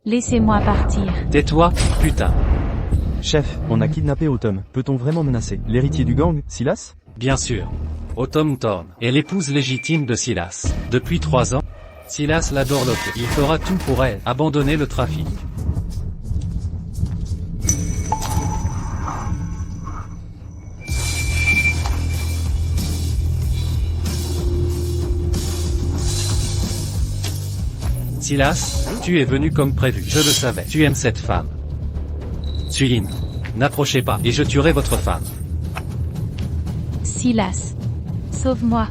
Laissez-moi partir. Tais-toi, putain. Chef, on a kidnappé Autumn. Peut-on vraiment menacer l'héritier du gang, Silas? Bien sûr. Autumn Thorne est l'épouse légitime de Silas. Depuis 3 ans, Silas l'adore l'autre. Il fera tout pour elle. Abandonner le trafic. Silas, tu es venu comme prévu. Je le savais. Tu aimes cette femme. Suyin. N'approchez pas, et je tuerai votre femme. Silas. Sauve-moi.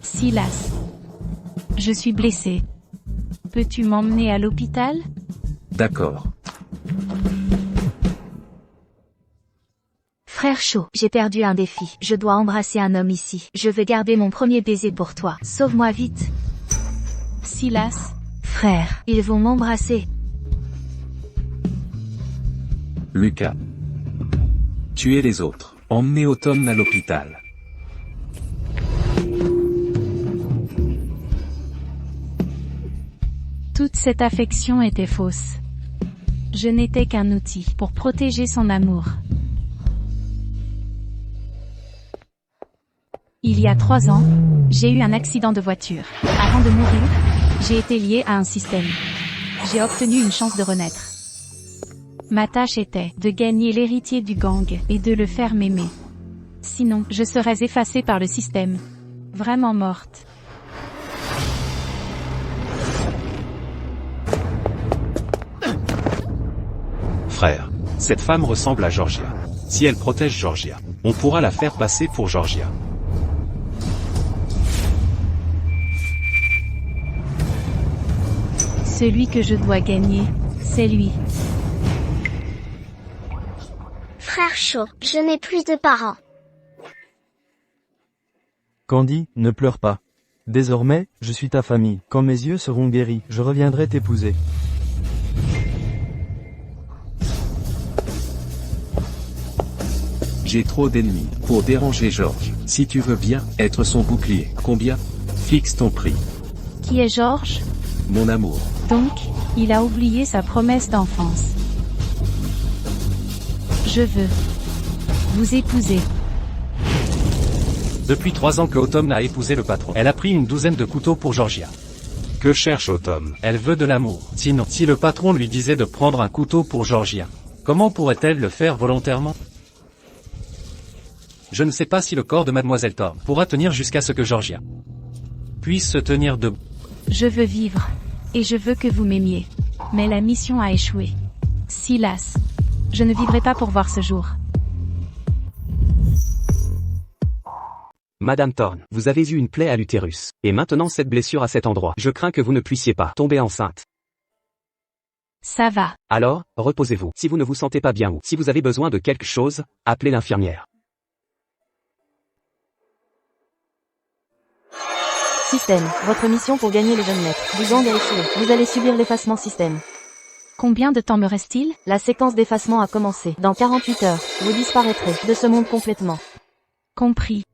Silas. Je suis blessé. Peux-tu m'emmener à l'hôpital? D'accord. Frère Shaw, j'ai perdu un défi. Je dois embrasser un homme ici. Je veux garder mon premier baiser pour toi. Sauve-moi vite. Silas. Frère, ils vont m'embrasser. Lucas. Tuez les autres. Emmenez Autumn à l'hôpital. Toute cette affection était fausse. Je n'étais qu'un outil pour protéger son amour. Il y a 3 ans, j'ai eu un accident de voiture. Avant de mourir, j'ai été lié à un système. J'ai obtenu une chance de renaître. Ma tâche était de gagner l'héritier du gang et de le faire m'aimer. Sinon, je serais effacée par le système. Vraiment morte. Frère, cette femme ressemble à Georgia. Si elle protège Georgia, on pourra la faire passer pour Georgia. Celui que je dois gagner, c'est lui. Frère Shaw, je n'ai plus de parents. Candy, ne pleure pas. Désormais, je suis ta famille. Quand mes yeux seront guéris, je reviendrai t'épouser. J'ai trop d'ennemis pour déranger George. Si tu veux bien être son bouclier. Combien? Fixe ton prix. Qui est George? Mon amour. Donc, il a oublié sa promesse d'enfance. Je veux vous épouser. Depuis 3 ans que Autumn a épousé le patron. Elle a pris une douzaine de couteaux pour Georgia. Que cherche Autumn? Elle veut de l'amour. Sinon, si le patron lui disait de prendre un couteau pour Georgia, comment pourrait-elle le faire volontairement? Je ne sais pas si le corps de Mademoiselle Thorne pourra tenir jusqu'à ce que Georgia puisse se tenir debout. Je veux vivre. Et je veux que vous m'aimiez. Mais la mission a échoué. Silas. Je ne vivrai pas pour voir ce jour. Madame Thorne, vous avez eu une plaie à l'utérus. Et maintenant cette blessure à cet endroit. Je crains que vous ne puissiez pas tomber enceinte. Ça va. Alors, reposez-vous. Si vous ne vous sentez pas bien ou si vous avez besoin de quelque chose, appelez l'infirmière. Système, votre mission pour gagner le jeune maître du gang a échoué. Vous allez subir l'effacement système. Combien de temps me reste-t-il? La séquence d'effacement a commencé. Dans 48 heures, vous disparaîtrez de ce monde complètement. Compris.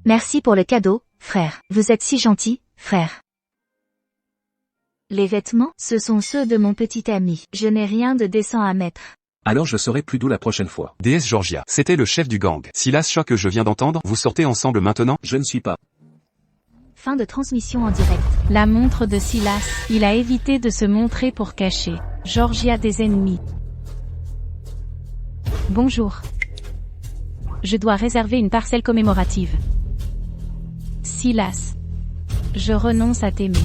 Merci pour le cadeau, frère. Vous êtes si gentil, frère. Les vêtements, ce sont ceux de mon petit ami. Je n'ai rien de décent à mettre. Alors je serai plus doux la prochaine fois. Déesse Georgia, c'était le chef du gang. Silas Shaw que je viens d'entendre, vous sortez ensemble maintenant? Je ne suis pas. Fin de transmission en direct. La montre de Silas. Il a évité de se montrer pour cacher Georgia des ennemis. Bonjour. Je dois réserver une parcelle commémorative. Silas. Je renonce à t'aimer.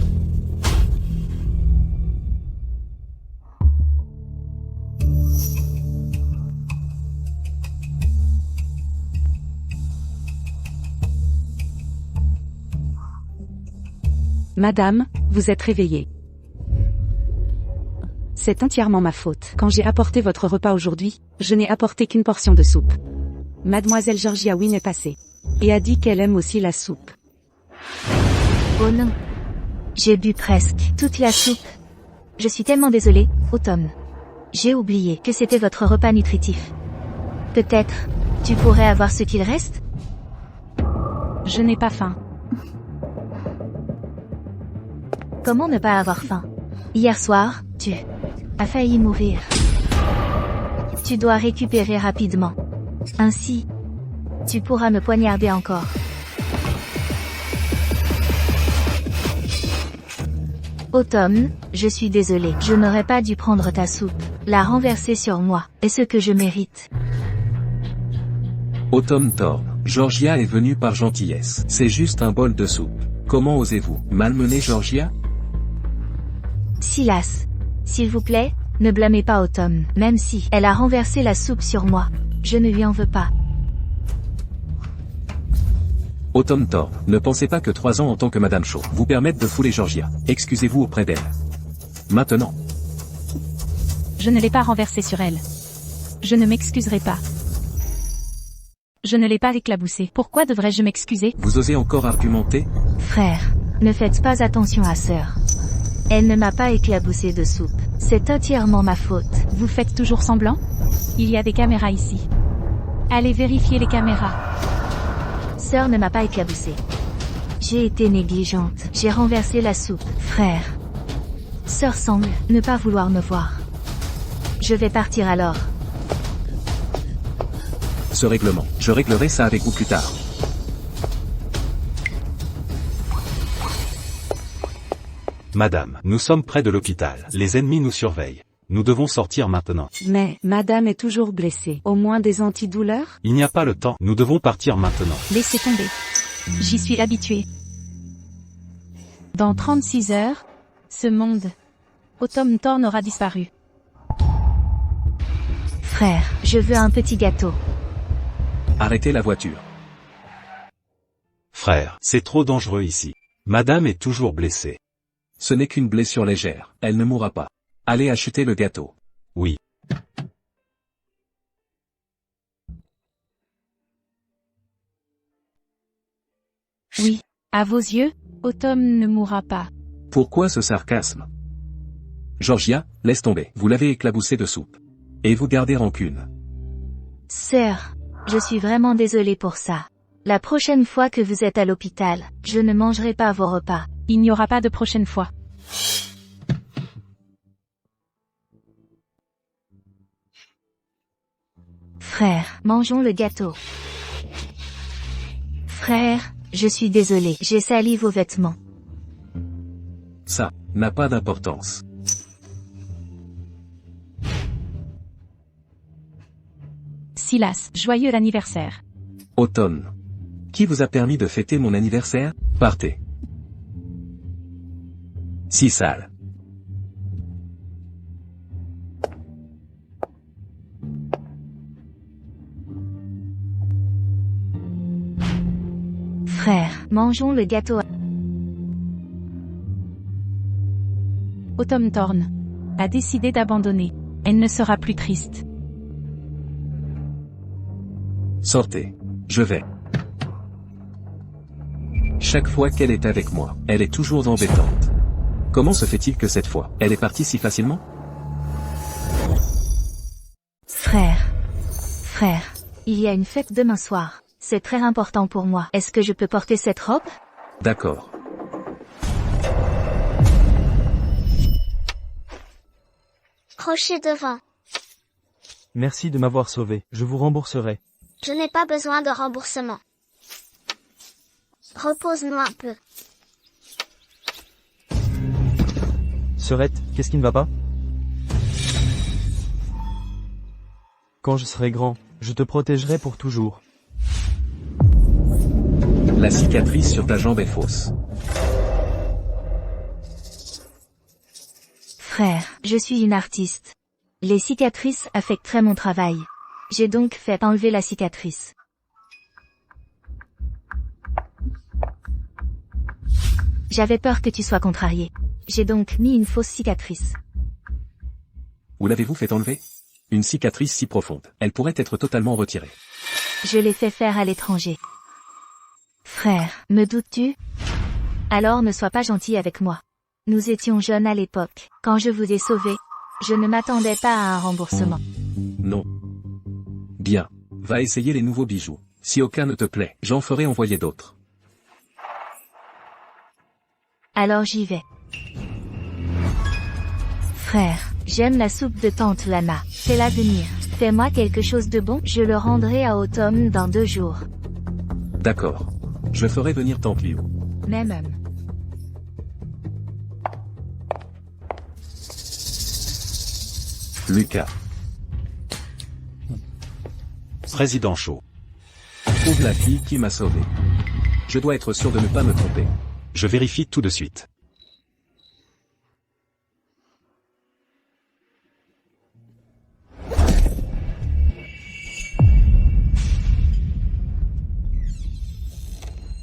Madame, vous êtes réveillée. C'est entièrement ma faute. Quand j'ai apporté votre repas aujourd'hui, je n'ai apporté qu'une portion de soupe. Mademoiselle Georgia Wynne est passée. Et a dit qu'elle aime aussi la soupe. Oh non. J'ai bu presque toute la soupe. Je suis tellement désolée, Autumn. J'ai oublié que c'était votre repas nutritif. Peut-être, tu pourrais avoir ce qu'il reste? Je n'ai pas faim. Comment ne pas avoir faim? Hier soir, tu as failli mourir. Tu dois récupérer rapidement. Ainsi, tu pourras me poignarder encore. Autumn, je suis désolée. Je n'aurais pas dû prendre ta soupe. La renverser sur moi est ce que je mérite. Autumn Thorn. Georgia est venue par gentillesse. C'est juste un bol de soupe. Comment osez-vous malmener Georgia? Silas, s'il vous plaît, ne blâmez pas Autumn, même si elle a renversé la soupe sur moi. Je ne lui en veux pas. Autumn Thorn. Ne pensez pas que 3 ans en tant que Madame Shaw vous permettent de fouler Georgia. Excusez-vous auprès d'elle. Maintenant. Je ne l'ai pas renversé sur elle. Je ne m'excuserai pas. Je ne l'ai pas éclaboussée. Pourquoi devrais-je m'excuser? Vous osez encore argumenter? Frère, ne faites pas attention à sœur. Elle ne m'a pas éclaboussé de soupe. C'est entièrement ma faute. Vous faites toujours semblant? Il y a des caméras ici. Allez vérifier les caméras. Sœur ne m'a pas éclaboussé. J'ai été négligente. J'ai renversé la soupe. Frère. Sœur semble ne pas vouloir me voir. Je vais partir alors. Ce règlement, je réglerai ça avec vous plus tard. Madame, nous sommes près de l'hôpital. Les ennemis nous surveillent. Nous devons sortir maintenant. Mais, madame est toujours blessée. Au moins des antidouleurs? Il n'y a pas le temps. Nous devons partir maintenant. Laissez tomber. J'y suis habitué. Dans 36 heures, ce monde, Autumn Thorn aura disparu. Frère, je veux un petit gâteau. Arrêtez la voiture. Frère, c'est trop dangereux ici. Madame est toujours blessée. Ce n'est qu'une blessure légère. Elle ne mourra pas. Allez acheter le gâteau. Oui. Oui. À vos yeux, Autumn ne mourra pas. Pourquoi ce sarcasme? Georgia, laisse tomber. Vous l'avez éclaboussé de soupe. Et vous gardez rancune. Sœur, je suis vraiment désolée pour ça. La prochaine fois que vous êtes à l'hôpital, je ne mangerai pas vos repas. Il n'y aura pas de prochaine fois. Frère, mangeons le gâteau. Frère, je suis désolée, j'ai sali vos vêtements. Ça n'a pas d'importance. Silas, joyeux anniversaire. Automne. Qui vous a permis de fêter mon anniversaire? Partez. Si sale. Frère, mangeons le gâteau. Autumn Thorn a décidé d'abandonner. Elle ne sera plus triste. Sortez. Je vais. Chaque fois qu'elle est avec moi, elle est toujours embêtante. Comment se fait-il que cette fois, elle est partie si facilement? Frère, il y a une fête demain soir. C'est très important pour moi. Est-ce que je peux porter cette robe? D'accord. Crochet devant. Merci de m'avoir sauvé, je vous rembourserai. Je n'ai pas besoin de remboursement. Repose-moi un peu. Sœurette, qu'est-ce qui ne va pas? Quand je serai grand, je te protégerai pour toujours. La cicatrice sur ta jambe est fausse. Frère, je suis une artiste. Les cicatrices affecteraient mon travail. J'ai donc fait enlever la cicatrice. J'avais peur que tu sois contrarié. J'ai donc mis une fausse cicatrice. Où l'avez-vous fait enlever? Une cicatrice si profonde, elle pourrait être totalement retirée. Je l'ai fait faire à l'étranger. Frère, me doutes-tu? Alors ne sois pas gentil avec moi. Nous étions jeunes à l'époque. Quand je vous ai sauvé, je ne m'attendais pas à un remboursement. Non. Bien. Va essayer les nouveaux bijoux. Si aucun ne te plaît, j'en ferai envoyer d'autres. Alors j'y vais. Frère, j'aime la soupe de tante Lana. Fais-la venir. Fais-moi quelque chose de bon, je le rendrai à Autumn dans 2 jours. D'accord. Je ferai venir tante Liu. Même. Lucas. Président Shaw. Trouve la fille qui m'a sauvé. Je dois être sûr de ne pas me tromper. Je vérifie tout de suite.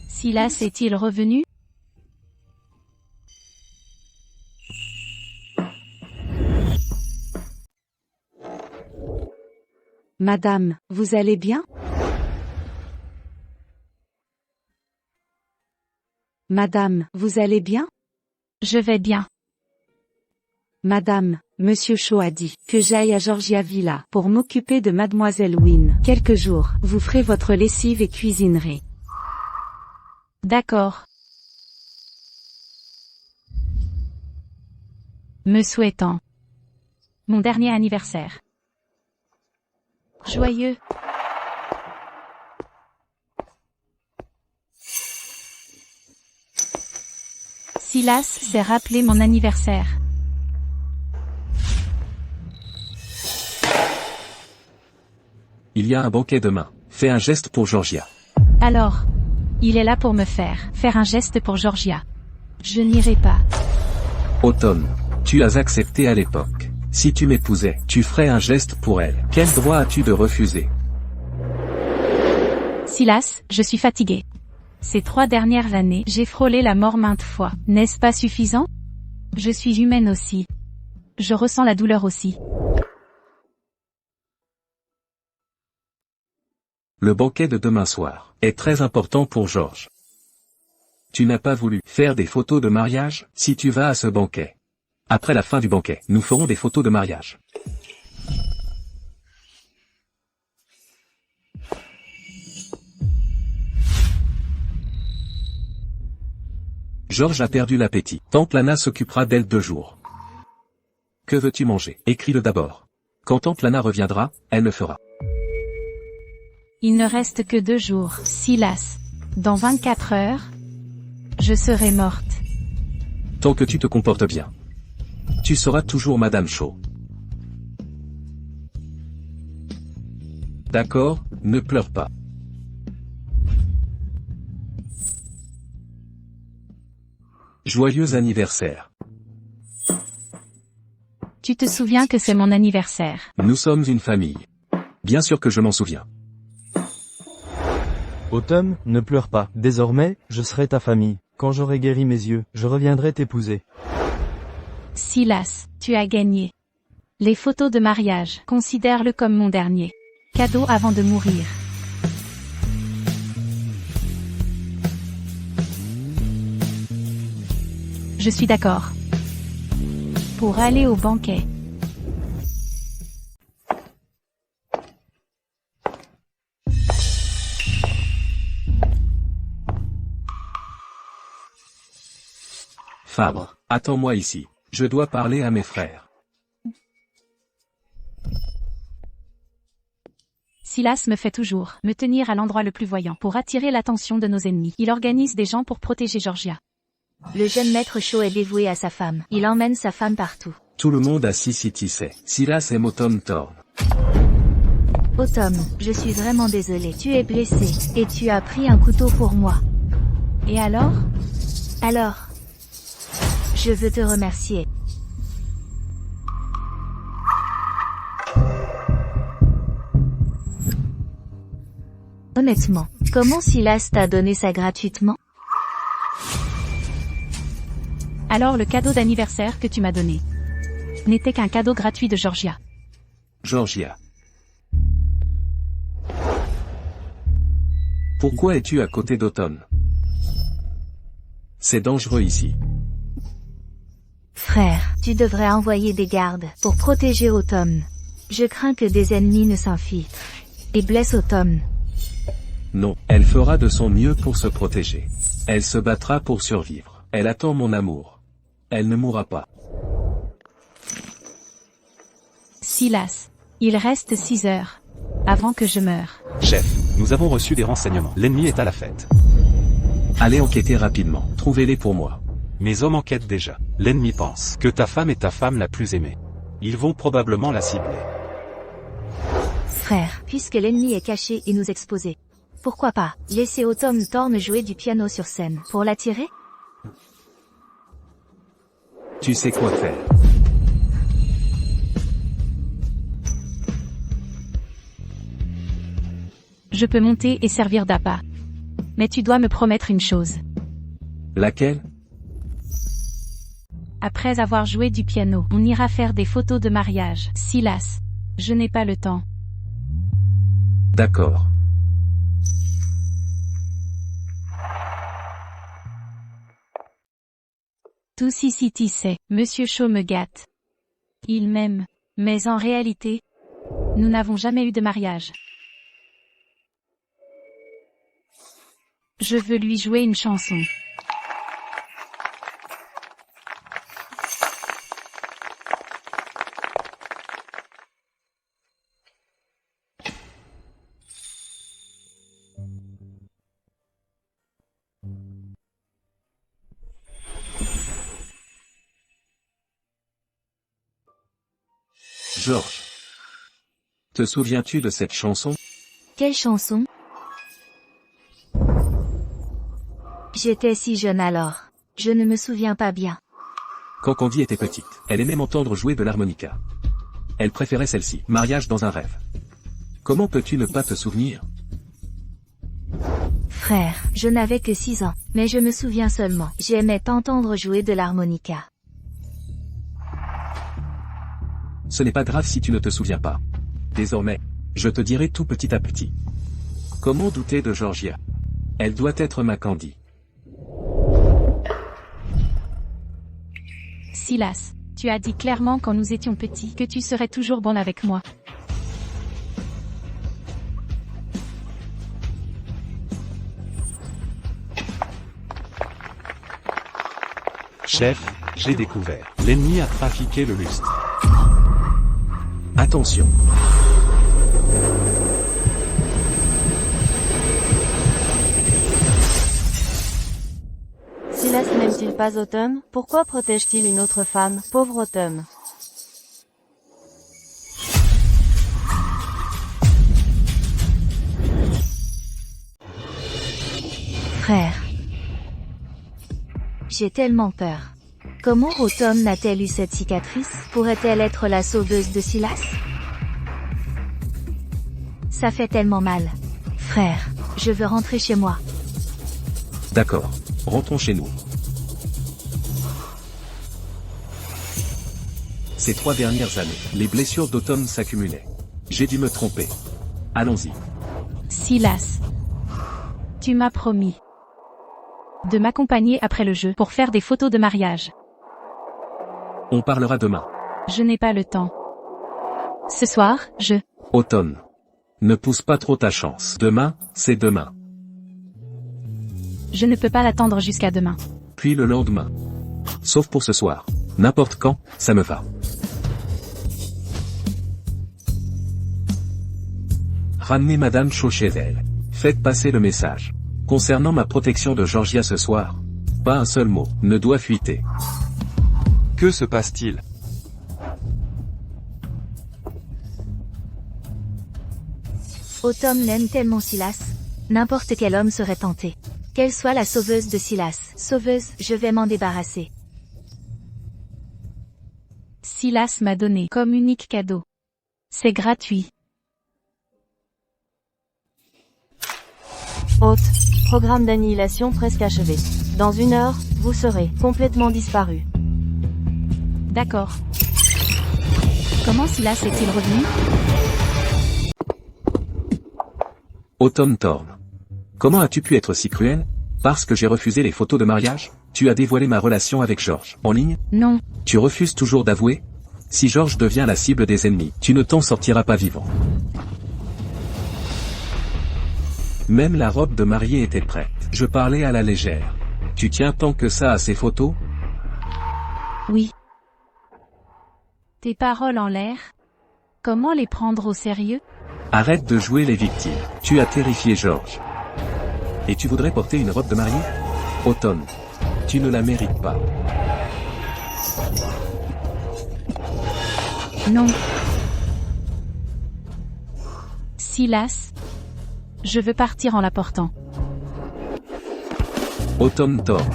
Silas est-il revenu? Madame, vous allez bien? Madame, vous allez bien? Je vais bien. Madame, Monsieur Shaw a dit que j'aille à Georgia Villa pour m'occuper de Mademoiselle Wynne. Quelques jours, vous ferez votre lessive et cuisinerez. D'accord. Me souhaitant mon dernier anniversaire. Joyeux. Silas s'est rappelé mon anniversaire. Il y a un banquet demain. Fais un geste pour Georgia. Alors, il est là pour me faire un geste pour Georgia. Je n'irai pas. Automne. Tu as accepté à l'époque. Si tu m'épousais, tu ferais un geste pour elle. Quel droit as-tu de refuser? Silas, je suis fatigué. Ces 3 dernières années, j'ai frôlé la mort maintes fois. N'est-ce pas suffisant? Je suis humaine aussi. Je ressens la douleur aussi. Le banquet de demain soir est très important pour George. Tu n'as pas voulu faire des photos de mariage? Si tu vas à ce banquet. Après la fin du banquet, nous ferons des photos de mariage. George a perdu l'appétit. Tante Lana s'occupera d'elle 2 jours. Que veux-tu manger? Écris-le d'abord. Quand Tante Lana reviendra, elle le fera. Il ne reste que 2 jours, Silas. Dans 24 heures, je serai morte. Tant que tu te comportes bien. Tu seras toujours Madame Shaw. D'accord, ne pleure pas. Joyeux anniversaire. Tu te souviens que c'est mon anniversaire. Nous sommes une famille. Bien sûr que je m'en souviens. Autumn, ne pleure pas. Désormais, je serai ta famille. Quand j'aurai guéri mes yeux, je reviendrai t'épouser. Silas, tu as gagné. Les photos de mariage, considère-le comme mon dernier cadeau avant de mourir. Je suis d'accord. Pour aller au banquet. Fabre, attends-moi ici. Je dois parler à mes frères. Silas me fait toujours me tenir à l'endroit le plus voyant pour attirer l'attention de nos ennemis. Il organise des gens pour protéger Georgia. Le jeune maître Shaw est dévoué à sa femme. Il emmène sa femme partout. Tout le monde à City sait. Silas aime Autumn Thorn. Autumn, je suis vraiment désolée. Tu es blessé, et tu as pris un couteau pour moi. Et alors? Alors, je veux te remercier. Honnêtement, comment Silas t'a donné ça gratuitement? Alors le cadeau d'anniversaire que tu m'as donné n'était qu'un cadeau gratuit de Georgia. Georgia. Pourquoi es-tu à côté d'Automne? C'est dangereux ici. Frère, tu devrais envoyer des gardes pour protéger Autumn. Je crains que des ennemis ne s'infiltrent et blessent Autumn. Non, elle fera de son mieux pour se protéger. Elle se battra pour survivre. Elle attend mon amour. Elle ne mourra pas. Silas. Il reste 6 heures. Avant que je meure. Chef, nous avons reçu des renseignements. L'ennemi est à la fête. Allez enquêter rapidement. Trouvez-les pour moi. Mes hommes enquêtent déjà. L'ennemi pense que ta femme est ta femme la plus aimée. Ils vont probablement la cibler. Frère, puisque l'ennemi est caché et nous exposer, pourquoi pas laisser Autumn Thorne jouer du piano sur scène pour l'attirer? Tu sais quoi faire. Je peux monter et servir d'appât. Mais tu dois me promettre une chose. Laquelle? Après avoir joué du piano, on ira faire des photos de mariage. Silas. Je n'ai pas le temps. D'accord. Tout City sait, Monsieur Shaw me gâte. Il m'aime. Mais en réalité, nous n'avons jamais eu de mariage. Je veux lui jouer une chanson. George. Te souviens-tu de cette chanson? Quelle chanson? J'étais si jeune alors. Je ne me souviens pas bien. Quand Candy était petite, elle aimait m'entendre jouer de l'harmonica. Elle préférait celle-ci, Mariage dans un rêve. Comment peux-tu ne pas te souvenir? Frère, je n'avais que 6 ans, mais je me souviens seulement. J'aimais t'entendre jouer de l'harmonica. Ce n'est pas grave si tu ne te souviens pas. Désormais, je te dirai tout petit à petit. Comment douter de Georgia? Elle doit être ma Candy. Silas, tu as dit clairement quand nous étions petits que tu serais toujours bon avec moi. Chef, j'ai découvert. L'ennemi a trafiqué le lustre. Attention. Silas n'aime-t-il pas Autumn? Pourquoi protège-t-il une autre femme, pauvre Autumn? Frère. J'ai tellement peur. Comment Autumn n'a-t-elle eu cette cicatrice? Pourrait-elle être la sauveuse de Silas? Ça fait tellement mal. Frère, je veux rentrer chez moi. D'accord. Rentrons chez nous. Ces 3 dernières années, les blessures d'Automne s'accumulaient. J'ai dû me tromper. Allons-y. Silas. Tu m'as promis de m'accompagner après le jeu pour faire des photos de mariage. On parlera demain. Je n'ai pas le temps. Ce soir, Automne. Ne pousse pas trop ta chance. Demain, c'est demain. Je ne peux pas l'attendre jusqu'à demain. Puis le lendemain. Sauf pour ce soir. N'importe quand, ça me va. Ramenez Madame Shaw chez elle. Faites passer le message. Concernant ma protection de Georgia ce soir, pas un seul mot ne doit fuiter. Que se passe-t-il? Autumn l'aime tellement Silas. N'importe quel homme serait tenté. Qu'elle soit la sauveuse de Silas. Sauveuse, je vais m'en débarrasser. Silas m'a donné comme unique cadeau. C'est gratuit. Hôte. Programme d'annihilation presque achevé. Dans 1 heure, vous serez complètement disparu. D'accord. Comment Silas est-il revenu? Autumn Thorne. Comment as-tu pu être si cruel? Parce que j'ai refusé les photos de mariage? Tu as dévoilé ma relation avec Georges. En ligne? Non. Tu refuses toujours d'avouer? Si Georges devient la cible des ennemis, tu ne t'en sortiras pas vivant. Même la robe de mariée était prête. Je parlais à la légère. Tu tiens tant que ça à ces photos? Oui. Tes paroles en l'air? Comment les prendre au sérieux? Arrête de jouer les victimes. Tu as terrifié Georges. Et tu voudrais porter une robe de mariée? Automne. Tu ne la mérites pas. Non. Silas. Je veux partir en la portant. Autumn Thorn.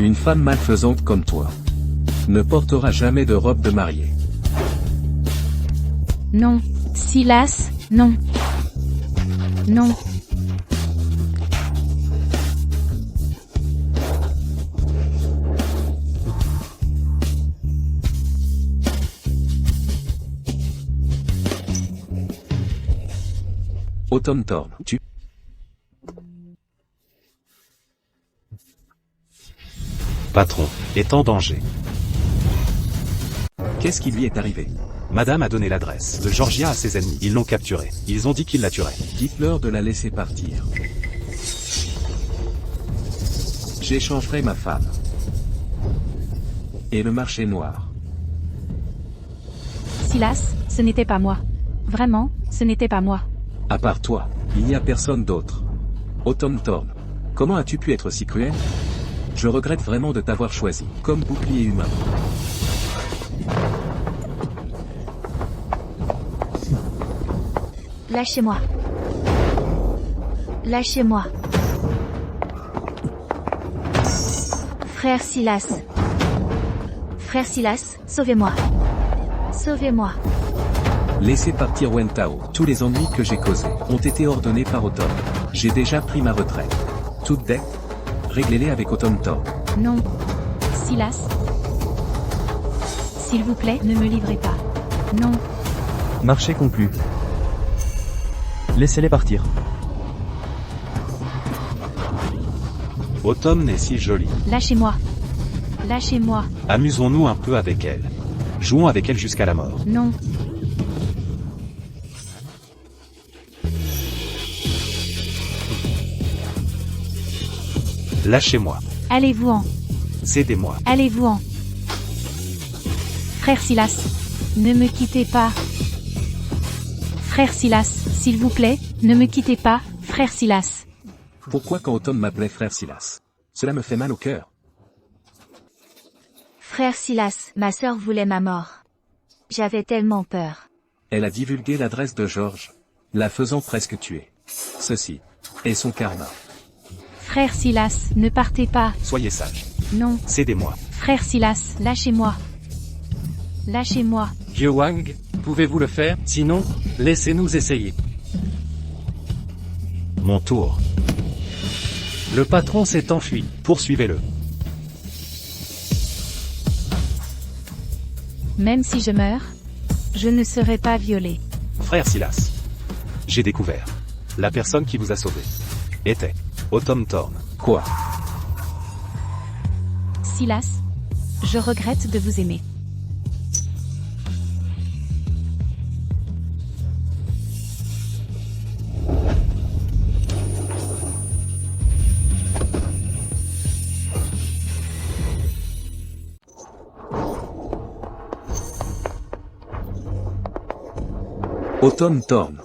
Une femme malfaisante comme toi ne portera jamais de robe de mariée. Non. Silas, non. Non. Autumn Thorn, tu... Patron est en danger. Qu'est-ce qui lui est arrivé? Madame a donné l'adresse de Georgia à ses ennemis. Ils l'ont capturée. Ils ont dit qu'ils la tueraient. Dites-leur de la laisser partir. J'échangerai ma femme. Et le marché noir. Silas, ce n'était pas moi. Vraiment, ce n'était pas moi. À part toi, il n'y a personne d'autre. Autumn Thorn. Comment as-tu pu être si cruel? Je regrette vraiment de t'avoir choisi comme bouclier humain. Lâchez-moi. Lâchez-moi. Frère Silas. Frère Silas, sauvez-moi. Sauvez-moi. Laissez partir Wentao. Tous les ennuis que j'ai causés ont été ordonnés par Autumn. J'ai déjà pris ma retraite. Toutes dettes, réglez-les avec Autumn Thorn. Non. Silas. S'il vous plaît, ne me livrez pas. Non. Marché conclu. Laissez-les partir. Autumn est si jolie. Lâchez-moi. Lâchez-moi. Amusons-nous un peu avec elle. Jouons avec elle jusqu'à la mort. Non. Lâchez-moi. Allez-vous-en. Cédez-moi. Allez-vous-en. Frère Silas. Ne me quittez pas. Frère Silas, s'il vous plaît, ne me quittez pas, frère Silas. Pourquoi quand Autumn m'appelait frère Silas? Cela me fait mal au cœur. Frère Silas, ma sœur voulait ma mort. J'avais tellement peur. Elle a divulgué l'adresse de Georges, la faisant presque tuer. Ceci est son karma. Frère Silas, ne partez pas. Soyez sage. Non. Cédez-moi. Frère Silas, lâchez-moi. Lâchez-moi. Vieux Wang, pouvez-vous le faire? Sinon, laissez-nous essayer. Mon tour. Le patron s'est enfui. Poursuivez-le. Même si je meurs, je ne serai pas violé. Frère Silas. J'ai découvert. La personne qui vous a sauvé était Autumn Thorn. Quoi? Silas, je regrette de vous aimer. Autumn Thorn.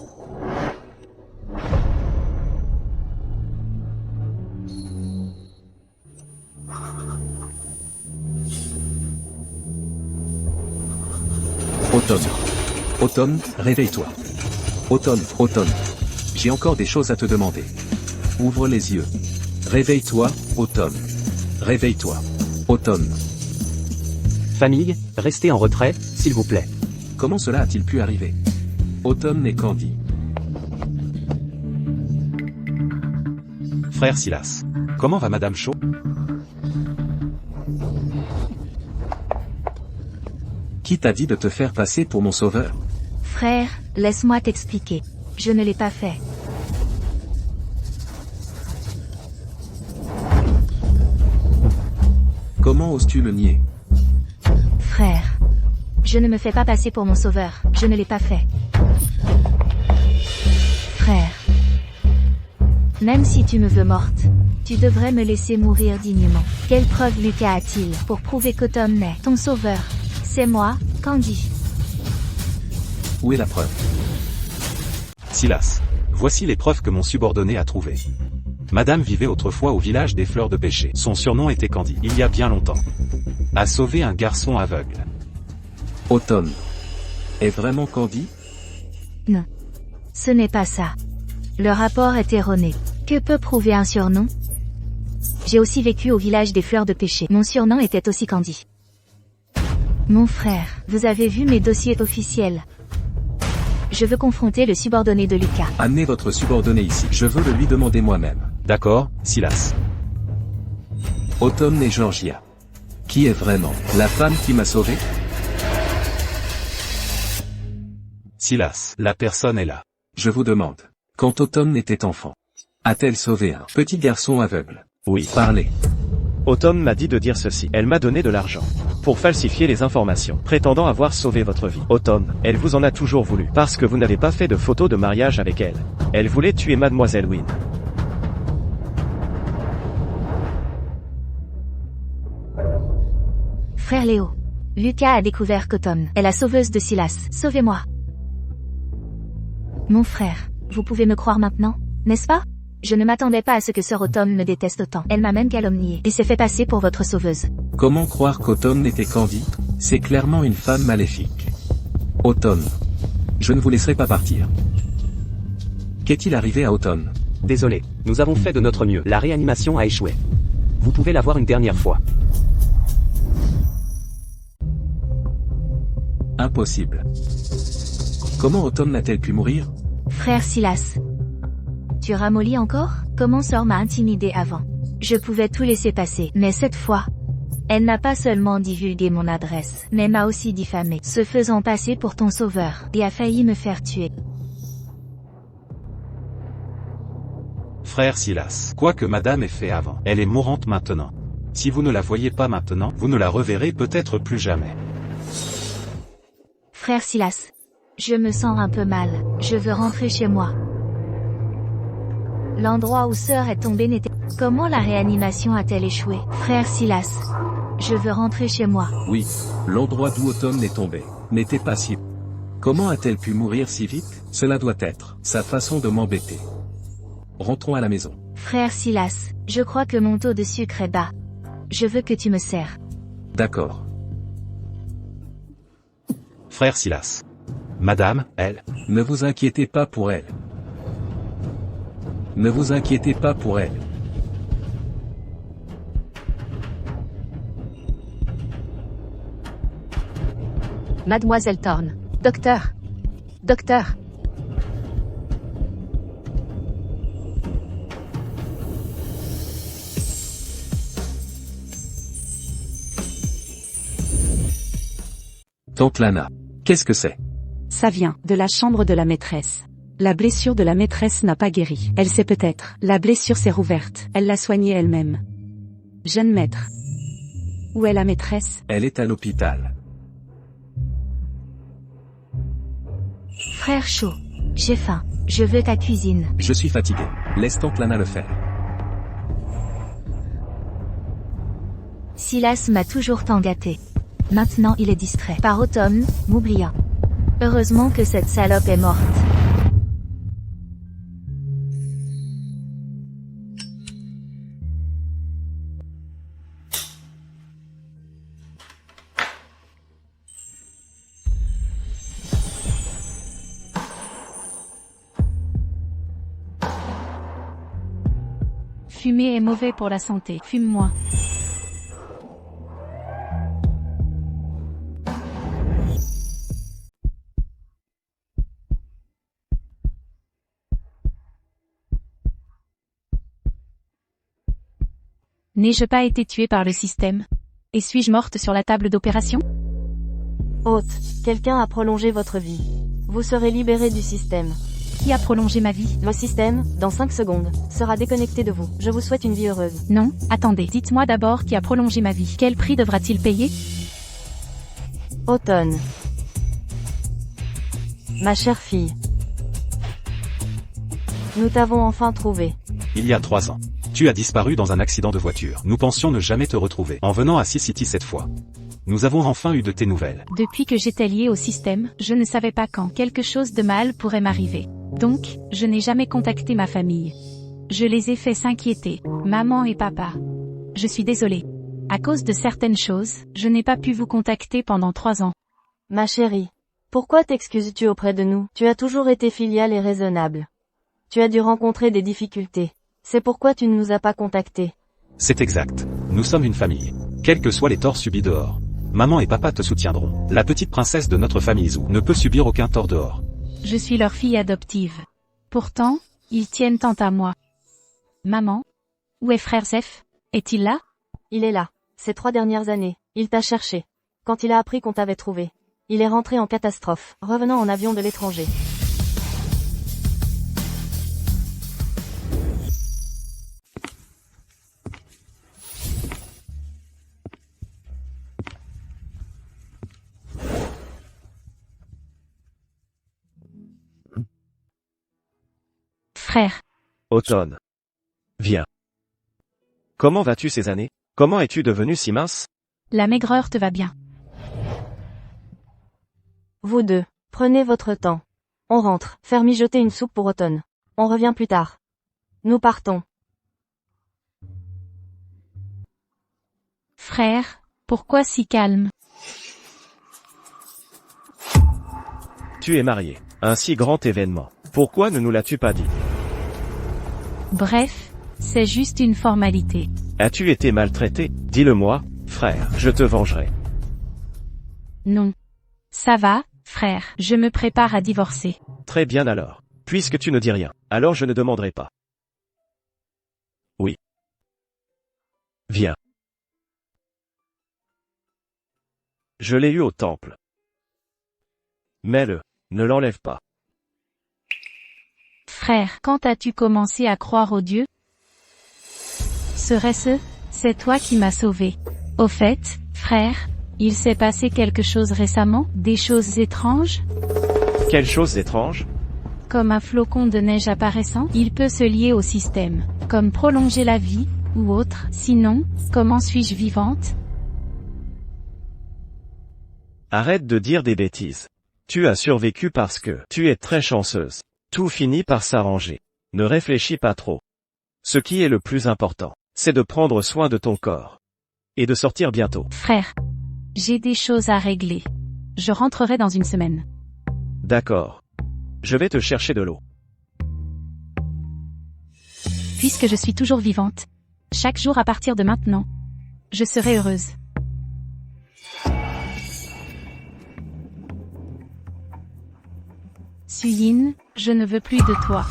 Automne. Automne, réveille-toi. Automne. J'ai encore des choses à te demander. Ouvre les yeux. Réveille-toi, Automne. Réveille-toi. Automne. Famille, restez en retrait, s'il vous plaît. Comment cela a-t-il pu arriver? Automne et Candy. Frère Silas. Comment va Madame Shaw? Qui t'a dit de te faire passer pour mon sauveur? Frère, laisse-moi t'expliquer. Je ne l'ai pas fait. Comment oses-tu le nier? Frère. Je ne me fais pas passer pour mon sauveur, je ne l'ai pas fait. Frère. Même si tu me veux morte, tu devrais me laisser mourir dignement. Quelle preuve Lucas a-t-il pour prouver qu'Autumn n'est ton sauveur? C'est moi, Candy. Où est la preuve? Silas. Voici les preuves que mon subordonné a trouvées. Madame vivait autrefois au village des Fleurs de Péché. Son surnom était Candy. Il y a bien longtemps. A sauvé un garçon aveugle. Autumn. Est vraiment Candy? Non. Ce n'est pas ça. Le rapport est erroné. Que peut prouver un surnom? J'ai aussi vécu au village des Fleurs de Péché. Mon surnom était aussi Candy. Mon frère, vous avez vu mes dossiers officiels. Je veux confronter le subordonné de Lucas. Amenez votre subordonné ici. Je veux le lui demander moi-même. D'accord, Silas. Autumn et Georgia. Qui est vraiment la femme qui m'a sauvé? Silas, la personne est là. Je vous demande. Quand Autumn était enfant, a-t-elle sauvé un petit garçon aveugle? Oui. Parlez. Autumn m'a dit de dire ceci. Elle m'a donné de l'argent pour falsifier les informations, prétendant avoir sauvé votre vie. Autumn, elle vous en a toujours voulu, parce que vous n'avez pas fait de photos de mariage avec elle. Elle voulait tuer Mademoiselle Wynne. Frère Léo. Lucas a découvert qu'Autumn est la sauveuse de Silas. Sauvez-moi. Mon frère, vous pouvez me croire maintenant, n'est-ce pas? Je ne m'attendais pas à ce que sœur Autumn me déteste autant. Elle m'a même calomnié et s'est fait passer pour votre sauveuse. Comment croire qu'Autumn n'était Candy? C'est clairement une femme maléfique. Autumn. Je ne vous laisserai pas partir. Qu'est-il arrivé à Autumn? Désolé, nous avons fait de notre mieux. La réanimation a échoué. Vous pouvez la voir une dernière fois. Impossible. Comment Autumn n'a-t-elle pu mourir? Frère Silas. Tu ramollis encore? Comment sœur m'a intimidé avant? Je pouvais tout laisser passer, mais cette fois, elle n'a pas seulement divulgué mon adresse, mais m'a aussi diffamé, se faisant passer pour ton sauveur, et a failli me faire tuer. Frère Silas, quoi que madame ait fait avant, elle est mourante maintenant. Si vous ne la voyez pas maintenant, vous ne la reverrez peut-être plus jamais. Frère Silas. Je me sens un peu mal, je veux rentrer chez moi. L'endroit où sœur est tombée n'était... Comment la réanimation a-t-elle échoué? Frère Silas. Je veux rentrer chez moi. Oui, l'endroit d'où Autumn est tombée n'était pas si... Comment a-t-elle pu mourir si vite? Cela doit être sa façon de m'embêter. Rentrons à la maison. Frère Silas, je crois que mon taux de sucre est bas. Je veux que tu me sers. D'accord. Frère Silas. Madame, elle. Ne vous inquiétez pas pour elle. Ne vous inquiétez pas pour elle. Mademoiselle Thorne. Docteur. Docteur. Tante Lana. Qu'est-ce que c'est? Ça vient de la chambre de la maîtresse. La blessure de la maîtresse n'a pas guéri. Elle sait peut-être. La blessure s'est rouverte. Elle l'a soignée elle-même. Jeune maître. Où est la maîtresse? Elle est à l'hôpital. Frère Shaw. J'ai faim. Je veux ta cuisine. Je suis fatigué. Laisse tante Lana le faire. Silas m'a toujours tant gâté. Maintenant il est distrait par Autumn, m'oubliant. Heureusement que cette salope est morte. Fumer est mauvais pour la santé. Fume-moi. N'ai-je pas été tuée par le système? Et suis-je morte sur la table d'opération? Hôte, quelqu'un a prolongé votre vie. Vous serez libéré du système. Qui a prolongé ma vie? Le système, dans 5 secondes, sera déconnecté de vous. Je vous souhaite une vie heureuse. Non, attendez, dites-moi d'abord qui a prolongé ma vie. Quel prix devra-t-il payer? Automne. Ma chère fille. Nous t'avons enfin trouvé. Il y a 3 ans. Tu as disparu dans un accident de voiture. Nous pensions ne jamais te retrouver. En venant à City cette fois. Nous avons enfin eu de tes nouvelles. Depuis que j'étais liée au système, je ne savais pas quand quelque chose de mal pourrait m'arriver. Donc, je n'ai jamais contacté ma famille. Je les ai fait s'inquiéter, maman et papa. Je suis désolée. À cause de certaines choses, je n'ai pas pu vous contacter pendant 3 ans. Ma chérie. Pourquoi t'excuses-tu auprès de nous? Tu as toujours été filiale et raisonnable. Tu as dû rencontrer des difficultés. C'est pourquoi tu ne nous as pas contactés. C'est exact. Nous sommes une famille. Quels que soient les torts subis dehors. Maman et papa te soutiendront. La petite princesse de notre famille Zou ne peut subir aucun tort dehors. Je suis leur fille adoptive. Pourtant, ils tiennent tant à moi. Maman? Où est frère Zef? Est-il là? Il est là. Ces 3 dernières années, il t'a cherché. Quand il a appris qu'on t'avait trouvé, il est rentré en catastrophe, revenant en avion de l'étranger. Frère. Automne. Viens. Comment vas-tu ces années? Comment es-tu devenu si mince? La maigreur te va bien. Vous deux, prenez votre temps. On rentre, faire mijoter une soupe pour Automne. On revient plus tard. Nous partons. Frère, pourquoi si calme? Tu es marié. Un si grand événement. Pourquoi ne nous l'as-tu pas dit? Bref, c'est juste une formalité. As-tu été maltraité? Dis-le-moi, frère, je te vengerai. Non. Ça va, frère, je me prépare à divorcer. Très bien alors. Puisque tu ne dis rien, alors je ne demanderai pas. Oui. Viens. Je l'ai eu au temple. Mets-le, ne l'enlève pas. Frère, quand as-tu commencé à croire au Dieu? Serait-ce? C'est toi qui m'as sauvé. Au fait, frère, il s'est passé quelque chose récemment, des choses étranges? Quelle chose étrange? Comme un flocon de neige apparaissant, il peut se lier au système, comme prolonger la vie, ou autre. Sinon, comment suis-je vivante? Arrête de dire des bêtises. Tu as survécu parce que tu es très chanceuse. Tout finit par s'arranger. Ne réfléchis pas trop. Ce qui est le plus important, c'est de prendre soin de ton corps. Et de sortir bientôt. Frère, j'ai des choses à régler. Je rentrerai dans une semaine. D'accord. Je vais te chercher de l'eau. Puisque je suis toujours vivante, chaque jour à partir de maintenant, je serai heureuse. Suyin, je ne veux plus de toi.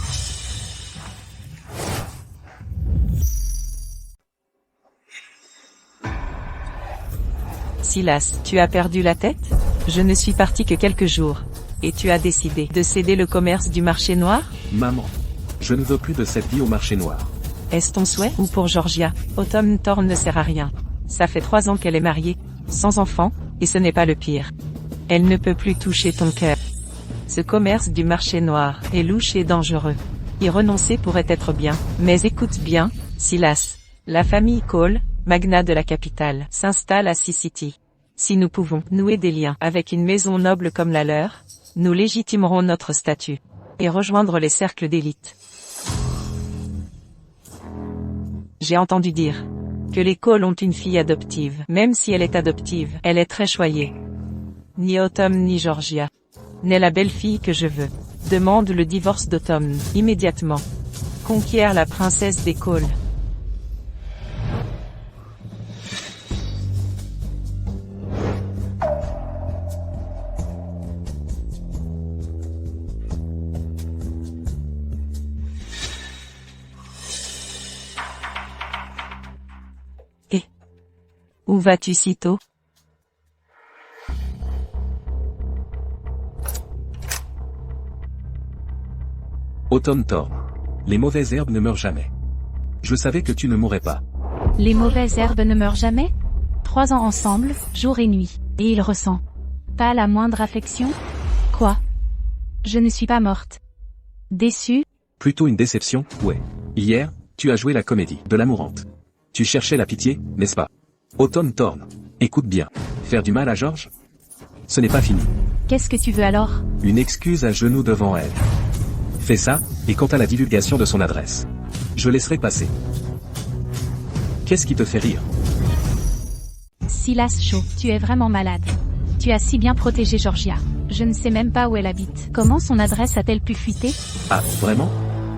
Silas, tu as perdu la tête? Je ne suis parti que quelques jours. Et tu as décidé de céder le commerce du marché noir? Maman. Je ne veux plus de cette vie au marché noir. Est-ce ton souhait? Ou pour Georgia? Autumn Thorne ne sert à rien. Ça fait 3 ans qu'elle est mariée, sans enfant, et ce n'est pas le pire. Elle ne peut plus toucher ton cœur. Ce commerce du marché noir est louche et dangereux. Y renoncer pourrait être bien, mais écoute bien, Silas. La famille Cole, magnat de la capitale, s'installe à Sea City. Si nous pouvons nouer des liens avec une maison noble comme la leur, nous légitimerons notre statut et rejoindre les cercles d'élite. J'ai entendu dire que les Cole ont une fille adoptive. Même si elle est adoptive, elle est très choyée. Ni Autumn ni Georgia n'est la belle-fille que je veux. Demande le divorce d'Autumn, immédiatement. Conquiert la princesse des Cole. Et où vas-tu si tôt? Autumn Thorn. Les mauvaises herbes ne meurent jamais. Je savais que tu ne mourrais pas. Les mauvaises herbes ne meurent jamais? 3 ans ensemble, jour et nuit, et il ressent pas la moindre affection? Quoi? Je ne suis pas morte. Déçue? Plutôt une déception, ouais. Hier, tu as joué la comédie de la mourante. Tu cherchais la pitié, n'est-ce pas? Autumn Thorn. Écoute bien. Faire du mal à George? Ce n'est pas fini. Qu'est-ce que tu veux alors? Une excuse à genoux devant elle. Fais ça, et quant à la divulgation de son adresse, je laisserai passer. Qu'est-ce qui te fait rire? Silas Shaw, tu es vraiment malade. Tu as si bien protégé Georgia. Je ne sais même pas où elle habite. Comment son adresse a-t-elle pu fuiter? Ah, vraiment?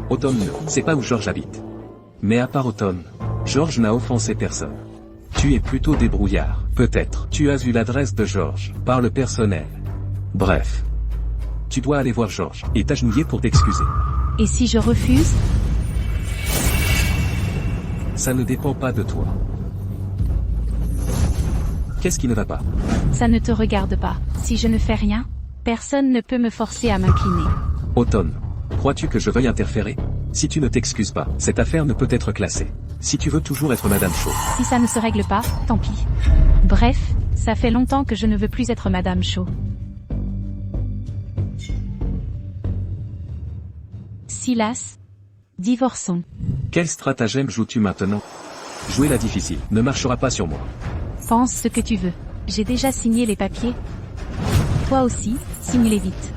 Autumn ne sait pas où George habite. Mais à part Autumn, George n'a offensé personne. Tu es plutôt débrouillard. Peut-être tu as vu l'adresse de George par le personnel. Bref. Tu dois aller voir George et t'agenouiller pour t'excuser. Et si je refuse? Ça ne dépend pas de toi. Qu'est-ce qui ne va pas? Ça ne te regarde pas. Si je ne fais rien, personne ne peut me forcer à m'incliner. Autumn, crois-tu que je veuille interférer? Si tu ne t'excuses pas, cette affaire ne peut être classée. Si tu veux toujours être Madame Shaw. Si ça ne se règle pas, tant pis. Bref, ça fait longtemps que je ne veux plus être Madame Shaw. Silas, divorçons. Quel stratagème joues-tu maintenant? Jouer la difficile ne marchera pas sur moi. Pense ce que tu veux. J'ai déjà signé les papiers. Toi aussi, signe-les vite.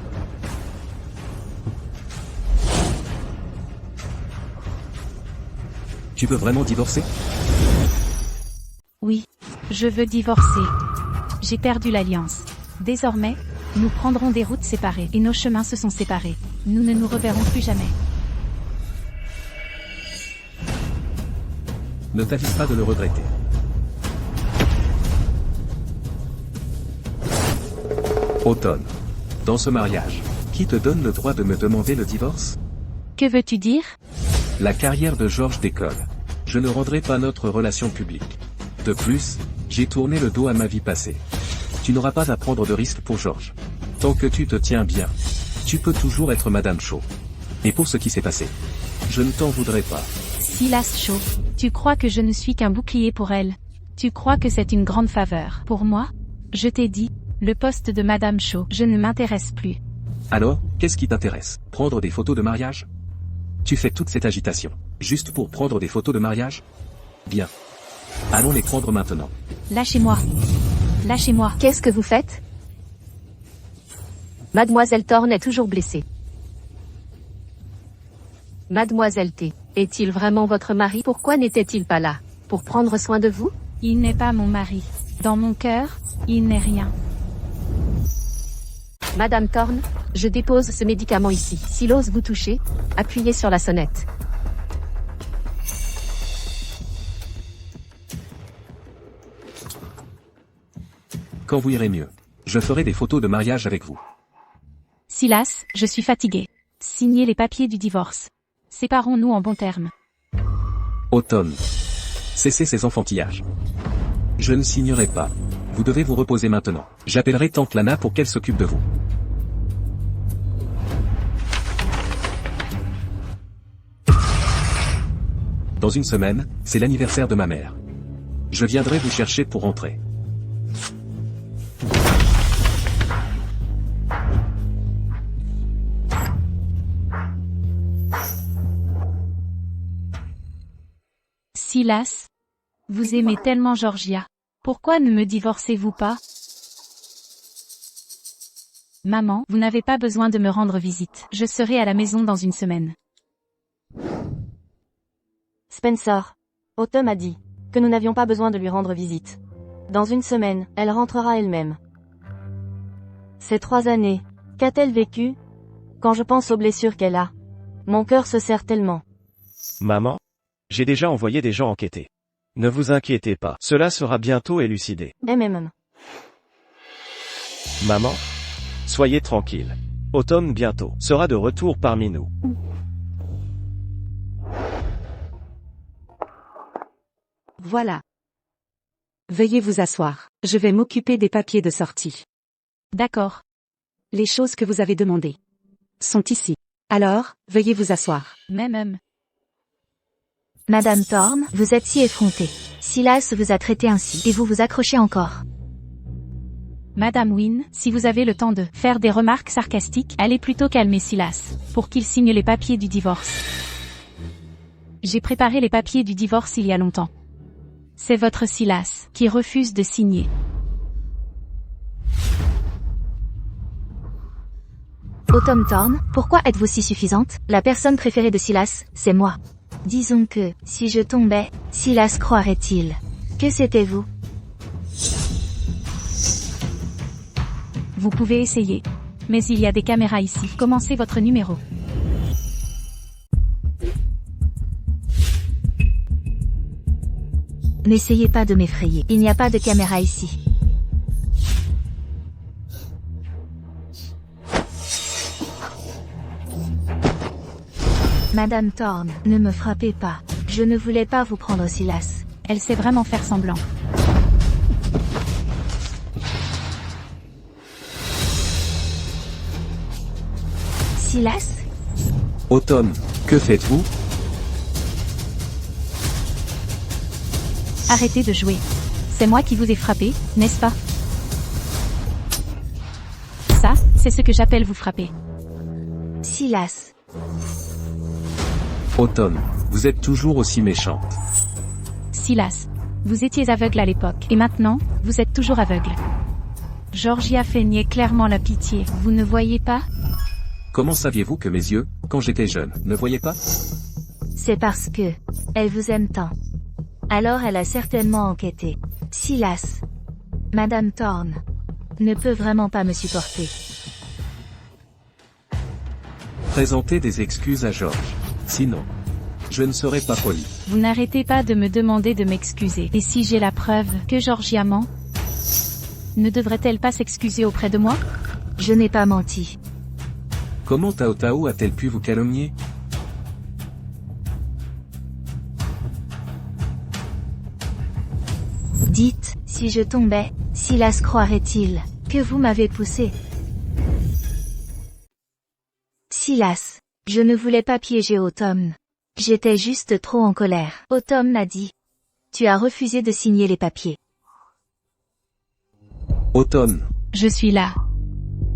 Tu veux vraiment divorcer? Oui, je veux divorcer. J'ai perdu l'alliance. Désormais, nous prendrons des routes séparées et nos chemins se sont séparés. Nous ne nous reverrons plus jamais. Ne t'avise pas de le regretter. Automne. Dans ce mariage, qui te donne le droit de me demander le divorce? Que veux-tu dire? La carrière de George décolle. Je ne rendrai pas notre relation publique. De plus, j'ai tourné le dos à ma vie passée. Tu n'auras pas à prendre de risques pour George. Tant que tu te tiens bien, tu peux toujours être Madame Shaw. Et pour ce qui s'est passé, je ne t'en voudrais pas. Silas Shaw, tu crois que je ne suis qu'un bouclier pour elle? Tu crois que c'est une grande faveur pour moi? Je t'ai dit, le poste de Madame Shaw, je ne m'intéresse plus. Alors, qu'est-ce qui t'intéresse? Prendre des photos de mariage? Tu fais toute cette agitation, juste pour prendre des photos de mariage? Bien. Allons les prendre maintenant. Lâchez-moi. Lâchez-moi. Qu'est-ce que vous faites? Mademoiselle Thorn est toujours blessée. Mademoiselle T, est-il vraiment votre mari? Pourquoi n'était-il pas là? Pour prendre soin de vous? Il n'est pas mon mari. Dans mon cœur, il n'est rien. Madame Thorn, je dépose ce médicament ici. S'il ose vous toucher, appuyez sur la sonnette. Quand vous irez mieux, je ferai des photos de mariage avec vous. Silas, je suis fatigué. Signez les papiers du divorce. Séparons-nous en bons termes. Automne. Cessez ces enfantillages. Je ne signerai pas. Vous devez vous reposer maintenant. J'appellerai tante Lana pour qu'elle s'occupe de vous. Dans une semaine, c'est l'anniversaire de ma mère. Je viendrai vous chercher pour rentrer. Silas, vous aimez tellement Georgia. Pourquoi ne me divorcez-vous pas? Maman, vous n'avez pas besoin de me rendre visite. Je serai à la maison dans une semaine. Spencer. Autumn a dit que nous n'avions pas besoin de lui rendre visite. Dans une semaine, elle rentrera elle-même. Ces 3 années, qu'a-t-elle vécu? Quand je pense aux blessures qu'elle a, mon cœur se serre tellement. Maman? J'ai déjà envoyé des gens enquêter. Ne vous inquiétez pas, cela sera bientôt élucidé. Maman? Soyez tranquille. Autumn bientôt sera de retour parmi nous. Voilà. Veuillez vous asseoir. Je vais m'occuper des papiers de sortie. D'accord. Les choses que vous avez demandées sont ici. Alors, veuillez vous asseoir. Même. Madame Thorne, vous êtes si effrontée. Silas vous a traité ainsi, et vous vous accrochez encore. Madame Wynne, si vous avez le temps de faire des remarques sarcastiques, allez plutôt calmer Silas, pour qu'il signe les papiers du divorce. J'ai préparé les papiers du divorce il y a longtemps. C'est votre Silas qui refuse de signer. Autumn Thorne, pourquoi êtes-vous si suffisante? La personne préférée de Silas, c'est moi. Disons que, si je tombais, Silas croirait-il que c'était vous? Vous pouvez essayer. Mais il y a des caméras ici. Commencez votre numéro. N'essayez pas de m'effrayer. Il n'y a pas de caméra ici. Madame Thorne, ne me frappez pas. Je ne voulais pas vous prendre Silas. Elle sait vraiment faire semblant. Silas? Autumn, que faites-vous? Arrêtez de jouer. C'est moi qui vous ai frappé, n'est-ce pas? Ça, c'est ce que j'appelle vous frapper. Silas. Autumn, vous êtes toujours aussi méchante. Silas. Vous étiez aveugle à l'époque, et maintenant, vous êtes toujours aveugle. Georgia feignait clairement la pitié, vous ne voyez pas? Comment saviez-vous que mes yeux, quand j'étais jeune, ne voyaient pas? C'est parce que elle vous aime tant. Alors elle a certainement enquêté. Silas. Madame Thorne ne peut vraiment pas me supporter. Présentez des excuses à George. Sinon, je ne serai pas poli. Vous n'arrêtez pas de me demander de m'excuser. Et si j'ai la preuve que Georgia ment, ne devrait-elle pas s'excuser auprès de moi? Je n'ai pas menti. Comment Tao Tao a-t-elle pu vous calomnier? Dites, si je tombais, Silas croirait-il que vous m'avez poussé? Silas. Je ne voulais pas piéger Autumn. J'étais juste trop en colère. Autumn a dit. Tu as refusé de signer les papiers. Autumn. Je suis là.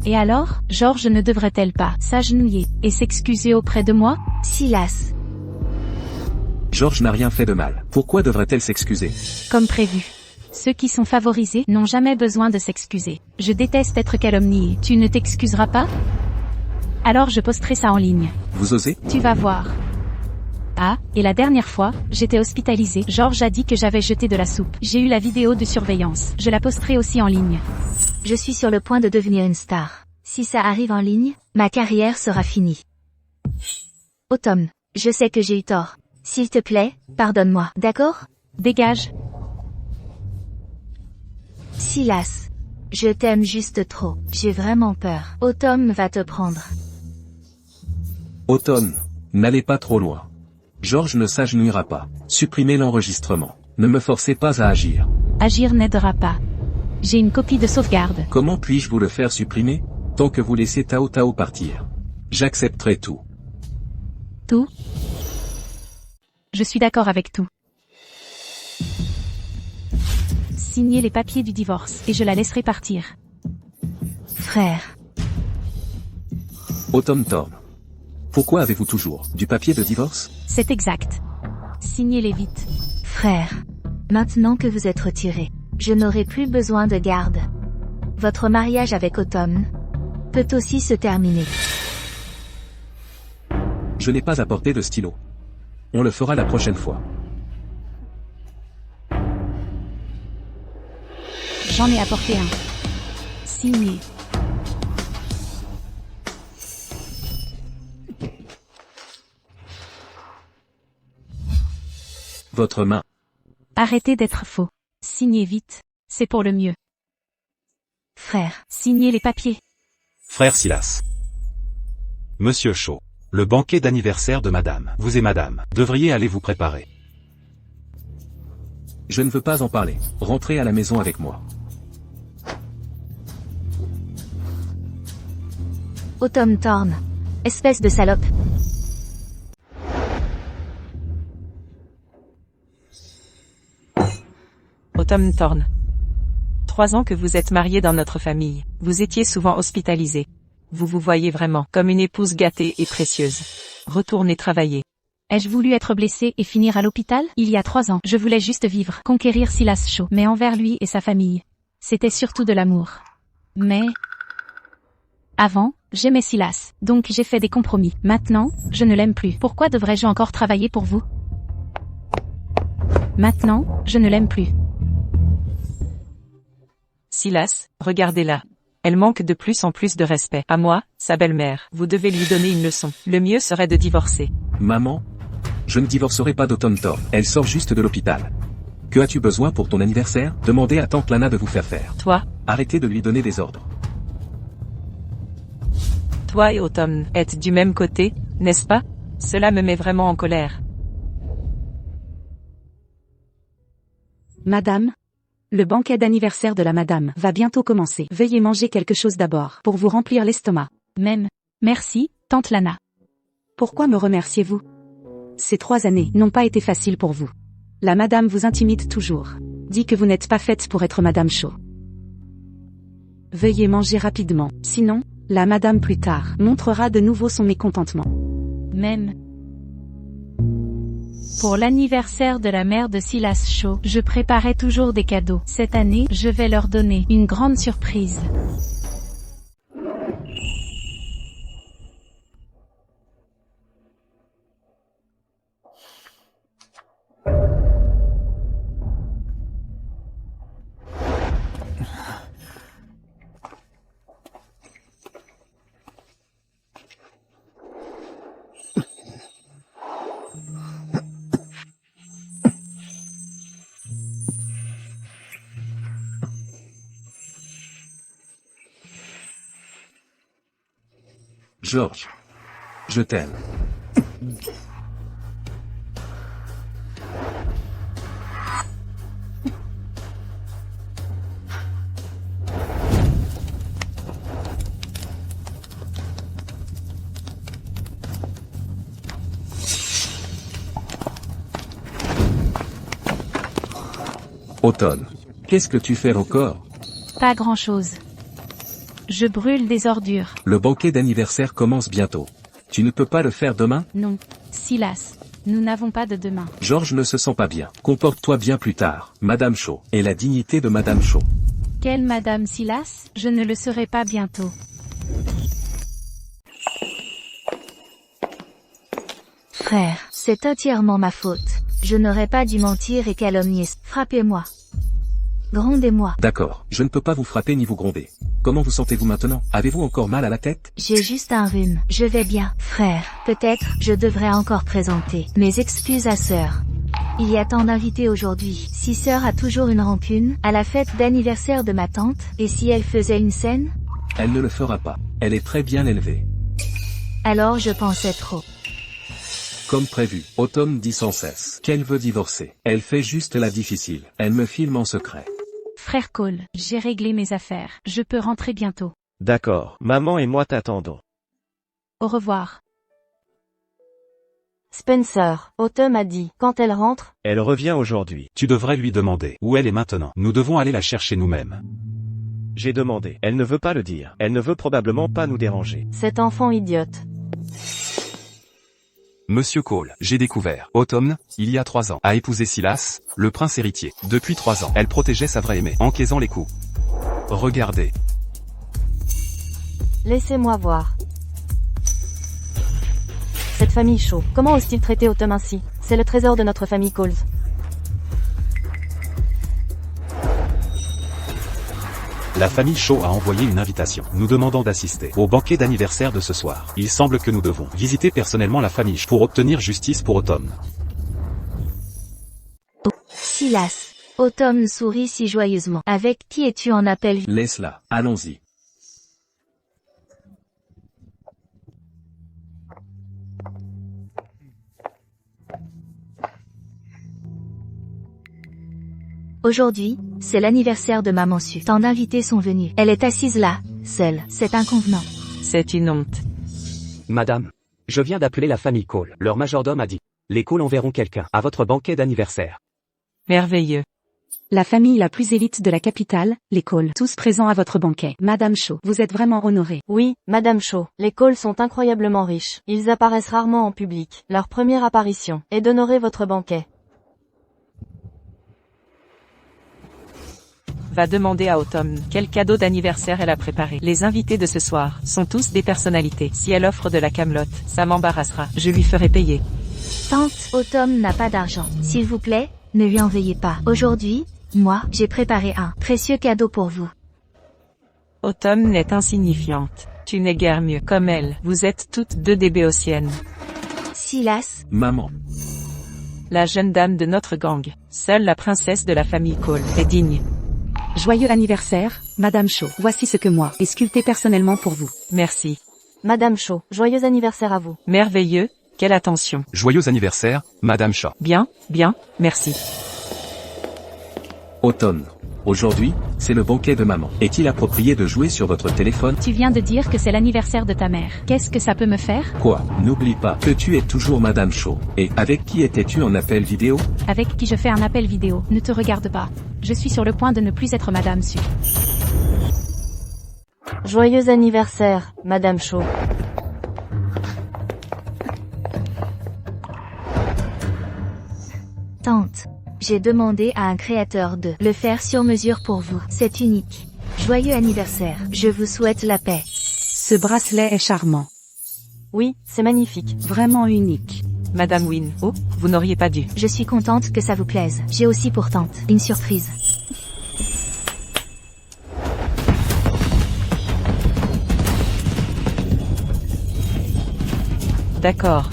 Et alors, George ne devrait-elle pas s'agenouiller et s'excuser auprès de moi? Silas. George n'a rien fait de mal. Pourquoi devrait-elle s'excuser? Comme prévu. Ceux qui sont favorisés n'ont jamais besoin de s'excuser. Je déteste être calomnié. Tu ne t'excuseras pas? Alors je posterai ça en ligne. Vous osez? Tu vas voir. Ah, et la dernière fois, j'étais hospitalisée. George a dit que j'avais jeté de la soupe. J'ai eu la vidéo de surveillance. Je la posterai aussi en ligne. Je suis sur le point de devenir une star. Si ça arrive en ligne, ma carrière sera finie. Autumn, je sais que j'ai eu tort. S'il te plaît, pardonne-moi, d'accord? Dégage. Silas. Je t'aime juste trop. J'ai vraiment peur. Autumn va te prendre. Autumn, n'allez pas trop loin. George ne s'agenouillera pas. Supprimez l'enregistrement. Ne me forcez pas à agir. Agir n'aidera pas. J'ai une copie de sauvegarde. Comment puis-je vous le faire supprimer? Tant que vous laissez Tao Tao partir. J'accepterai tout. Tout? Je suis d'accord avec tout. Signez les papiers du divorce, et je la laisserai partir. Frère. Autumn Thorne. Pourquoi avez-vous toujours du papier de divorce? C'est exact. Signez-les vite. Frère. Maintenant que vous êtes retiré, je n'aurai plus besoin de garde. Votre mariage avec Autumn peut aussi se terminer. Je n'ai pas apporté de stylo. On le fera la prochaine fois. J'en ai apporté un. Signé. Votre main. Arrêtez d'être faux. Signez vite. C'est pour le mieux. Frère. Signez les papiers. Frère Silas. Monsieur Shaw. Le banquet d'anniversaire de madame. Vous et madame devriez aller vous préparer. Je ne veux pas en parler. Rentrez à la maison avec moi. Autumn Thorne. Espèce de salope. Autumn Thorn. 3 ans que vous êtes marié dans notre famille. Vous étiez souvent hospitalisé. Vous vous voyez vraiment comme une épouse gâtée et précieuse. Retournez travailler. Ai-je voulu être blessée et finir à l'hôpital? Il y a 3 ans, je voulais juste vivre, conquérir Silas Shaw, mais envers lui et sa famille. C'était surtout de l'amour. Mais... avant, j'aimais Silas, donc j'ai fait des compromis. Maintenant, je ne l'aime plus. Pourquoi devrais-je encore travailler pour vous? Maintenant, je ne l'aime plus. Silas, regardez-la. Elle manque de plus en plus de respect. À moi, sa belle-mère. Vous devez lui donner une leçon. Le mieux serait de divorcer. Maman? Je ne divorcerai pas d'Autumn Thorn. Elle sort juste de l'hôpital. Que as-tu besoin pour ton anniversaire? Demandez à tante Lana de vous faire faire. Toi? Arrêtez de lui donner des ordres. Toi et Autumn êtes du même côté, n'est-ce pas? Cela me met vraiment en colère. Madame? Le banquet d'anniversaire de la madame va bientôt commencer. Veuillez manger quelque chose d'abord, pour vous remplir l'estomac. Même. Merci, tante Lana. Pourquoi me remerciez-vous? Ces 3 années n'ont pas été faciles pour vous. La madame vous intimide toujours. Dit que vous n'êtes pas faite pour être madame Shaw. Veuillez manger rapidement, sinon, la madame plus tard montrera de nouveau son mécontentement. Même. Pour l'anniversaire de la mère de Silas Shaw, je préparais toujours des cadeaux. Cette année, je vais leur donner une grande surprise. George. Je t'aime. Automne. Qu'est-ce que tu fais encore? Pas grand-chose. Je brûle des ordures. Le banquet d'anniversaire commence bientôt. Tu ne peux pas le faire demain? Non. Silas, nous n'avons pas de demain. George ne se sent pas bien. Comporte-toi bien plus tard, Madame Shaw. Et la dignité de Madame Shaw. Quelle Madame Silas? Je ne le serai pas bientôt. Frère, c'est entièrement ma faute. Je n'aurais pas dû mentir et calomnier. Frappez-moi. Grondez-moi. D'accord, je ne peux pas vous frapper ni vous gronder. Comment vous sentez-vous maintenant? Avez-vous encore mal à la tête? J'ai juste un rhume. Je vais bien. Frère, peut-être, je devrais encore présenter mes excuses à sœur. Il y a tant d'invités aujourd'hui. Si sœur a toujours une rancune, à la fête d'anniversaire de ma tante, et si elle faisait une scène? Elle ne le fera pas. Elle est très bien élevée. Alors je pensais trop. Comme prévu, Autumn dit sans cesse qu'elle veut divorcer. Elle fait juste la difficile. Elle me filme en secret. Frère Cole, j'ai réglé mes affaires. Je peux rentrer bientôt. D'accord, maman et moi t'attendons. Au revoir. Spencer, Autumn a dit, quand elle rentre, Elle revient aujourd'hui. Tu devrais lui demander où elle est maintenant. Nous devons aller la chercher nous-mêmes. J'ai demandé. Elle ne veut pas le dire. Elle ne veut probablement pas nous déranger. cet enfant idiote. Monsieur Cole, j'ai découvert. Autumn, il y a 3 ans, a épousé Silas, le prince héritier. Depuis 3 ans, elle protégeait sa vraie aimée, encaissant les coups. Regardez. Laissez-moi voir. Cette famille Shaw, comment ose-t-il traiter Autumn ainsi? C'est le trésor de notre famille Coles. La famille Shaw a envoyé une invitation, nous demandant d'assister au banquet d'anniversaire de ce soir. Il semble que nous devons visiter personnellement la famille Shaw pour obtenir justice pour Autumn. Silas. Autumn sourit si joyeusement. Avec qui es-tu en appel? Laisse-la. Allons-y. Aujourd'hui, c'est l'anniversaire de maman Sue. Tant d'invités sont venus. Elle est assise là, seule. C'est inconvenant. C'est une honte. Madame. Je viens d'appeler la famille Cole. Leur majordome a dit. Les Cole enverront quelqu'un à votre banquet d'anniversaire. Merveilleux. La famille la plus élite de la capitale, les Cole, tous présents à votre banquet. Madame Shaw, vous êtes vraiment honorée. Oui, Madame Shaw, les Cole sont incroyablement riches. Ils apparaissent rarement en public. Leur première apparition est d'honorer votre banquet. Va demander à Autumn quel cadeau d'anniversaire elle a préparé. Les invités de ce soir sont tous des personnalités. Si elle offre de la camelote, ça m'embarrassera. Je lui ferai payer. Tante, Autumn n'a pas d'argent. S'il vous plaît, ne lui en veuillez pas. Aujourd'hui, moi, j'ai préparé un précieux cadeau pour vous. Autumn est insignifiante. Tu n'es guère mieux. Comme elle, vous êtes toutes deux des béotiennes. Silas. Maman. La jeune dame de notre gang. Seule la princesse de la famille Cole est digne. Joyeux anniversaire, Madame Shaw. Voici ce que moi ai sculpté personnellement pour vous. Merci. Madame Shaw, joyeux anniversaire à vous. Merveilleux, quelle attention. Joyeux anniversaire, Madame Shaw. Bien, merci. Automne. Aujourd'hui, c'est le banquet de maman. Est-il approprié de jouer sur votre téléphone? Tu viens de dire que c'est l'anniversaire de ta mère. Qu'est-ce que ça peut me faire? Quoi? N'oublie pas que tu es toujours Madame Shaw. Et avec qui étais-tu en appel vidéo? Avec qui je fais un appel vidéo. Ne te regarde pas. Je suis sur le point de ne plus être Madame Su. Joyeux anniversaire, Madame Shaw. Tante. J'ai demandé à un créateur de le faire sur mesure pour vous. C'est unique. Joyeux anniversaire. Je vous souhaite la paix. Ce bracelet est charmant. Oui, c'est magnifique. Vraiment unique. Madame Wynne, oh, vous n'auriez pas dû. Je suis contente que ça vous plaise. J'ai aussi pour tante une surprise. D'accord.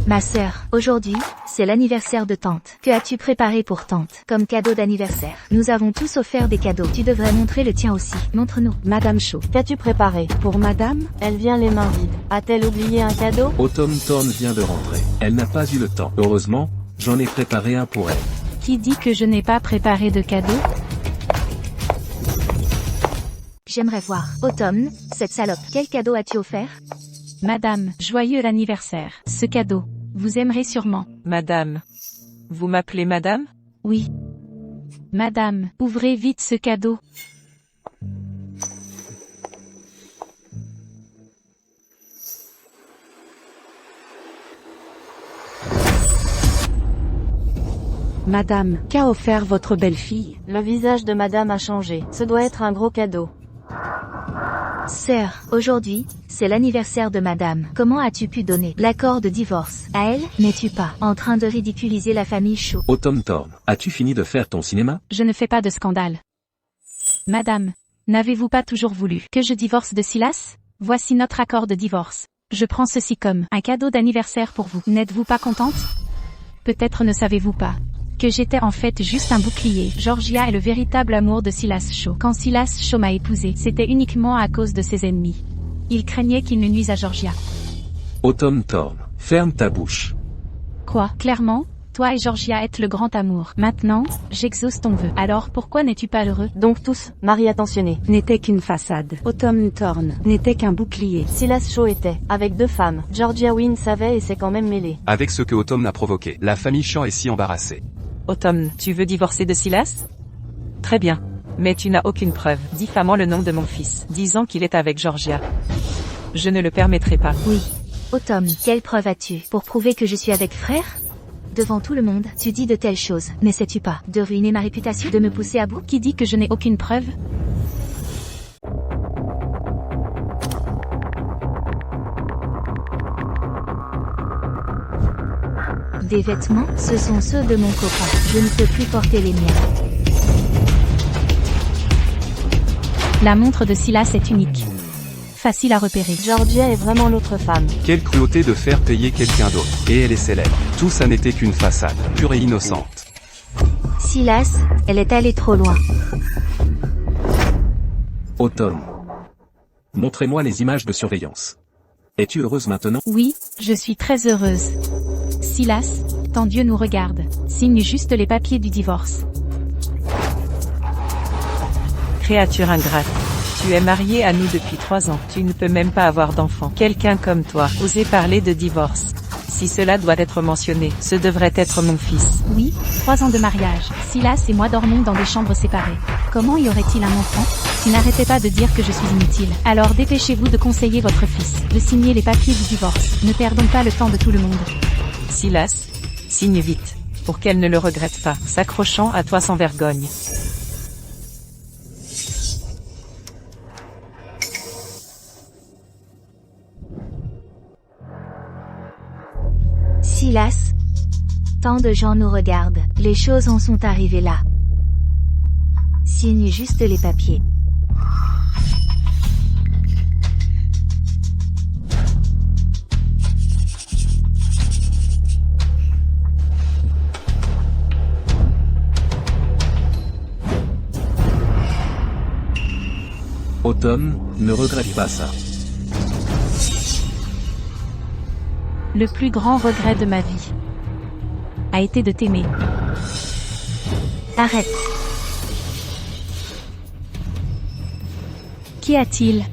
Ma sœur, aujourd'hui, c'est l'anniversaire de tante. Que as-tu préparé pour tante comme cadeau d'anniversaire? Nous avons tous offert des cadeaux. Tu devrais montrer le tien aussi. Montre-nous. Madame Shaw. Qu'as-tu préparé? Pour Madame? Elle vient les mains vides. A-t-elle oublié un cadeau? Autumn Thorne vient de rentrer. Elle n'a pas eu le temps. Heureusement, j'en ai préparé un pour elle. Qui dit que je n'ai pas préparé de cadeau? J'aimerais voir. Autumn, cette salope. Quel cadeau as-tu offert? Madame, joyeux anniversaire. Ce cadeau, vous aimerez sûrement. Madame. Vous m'appelez Madame? Oui. Madame, ouvrez vite ce cadeau. Madame, qu'a offert votre belle-fille? Le visage de Madame a changé. Ce doit être un gros cadeau. Sœur, aujourd'hui, c'est l'anniversaire de Madame. Comment as-tu pu donner l'accord de divorce à elle? N'es-tu pas en train de ridiculiser la famille Shaw? Autumn Thorne, as-tu fini de faire ton cinéma? Je ne fais pas de scandale. Madame, n'avez-vous pas toujours voulu que je divorce de Silas? Voici notre accord de divorce. Je prends ceci comme un cadeau d'anniversaire pour vous. N'êtes-vous pas contente? Peut-être ne savez-vous pas que j'étais en fait juste un bouclier. Georgia est le véritable amour de Silas Shaw. Quand Silas Shaw m'a épousée, c'était uniquement à cause de ses ennemis. Il craignait qu'il ne nuise à Georgia. Autumn Thorne, ferme ta bouche. Quoi? Clairement, toi et Georgia êtes le grand amour. Maintenant, j'exauce ton vœu. Alors pourquoi n'es-tu pas heureux? Donc tous, mari attentionné. N'était qu'une façade. Autumn Thorne n'était qu'un bouclier. Silas Shaw était avec 2 femmes. Georgia Wynne savait et s'est quand même mêlée. Avec ce que Autumn a provoqué, la famille Shaw est si embarrassée. Autumn, tu veux divorcer de Silas? Très bien. Mais tu n'as aucune preuve, diffamant le nom de mon fils, disant qu'il est avec Georgia. Je ne le permettrai pas. Oui. Autumn, quelle preuve as-tu pour prouver que je suis avec frère? Devant tout le monde, tu dis de telles choses. N'essaies-tu pas de ruiner ma réputation, de me pousser à bout? Qui dit que je n'ai aucune preuve? Des vêtements, ce sont ceux de mon copain. Je ne peux plus porter les miens. La montre de Silas est unique. Facile à repérer. Georgia est vraiment l'autre femme. Quelle cruauté de faire payer quelqu'un d'autre. Et elle est célèbre. Tout ça n'était qu'une façade, pure et innocente. Silas, elle est allée trop loin. Autumn. Montrez-moi les images de surveillance. Es-tu heureuse maintenant? Oui, je suis très heureuse. Silas, ton Dieu nous regarde. Signe juste les papiers du divorce. Créature ingrate. Tu es marié à nous depuis 3 ans. Tu ne peux même pas avoir d'enfant. Quelqu'un comme toi, oser parler de divorce. Si cela doit être mentionné, ce devrait être mon fils. Oui, 3 ans de mariage. Silas et moi dormons dans des chambres séparées. Comment y aurait-il un enfant? Tu n'arrêtais pas de dire que je suis inutile. Alors dépêchez-vous de conseiller votre fils, de signer les papiers du divorce. Ne perdons pas le temps de tout le monde. Silas, signe vite, pour qu'elle ne le regrette pas, s'accrochant à toi sans vergogne. Silas. Tant de gens nous regardent, les choses en sont arrivées là. Signe juste les papiers. Autumn, ne regrette pas ça. Le plus grand regret de ma vie a été de t'aimer. Arrête. Qu'y a-t-il?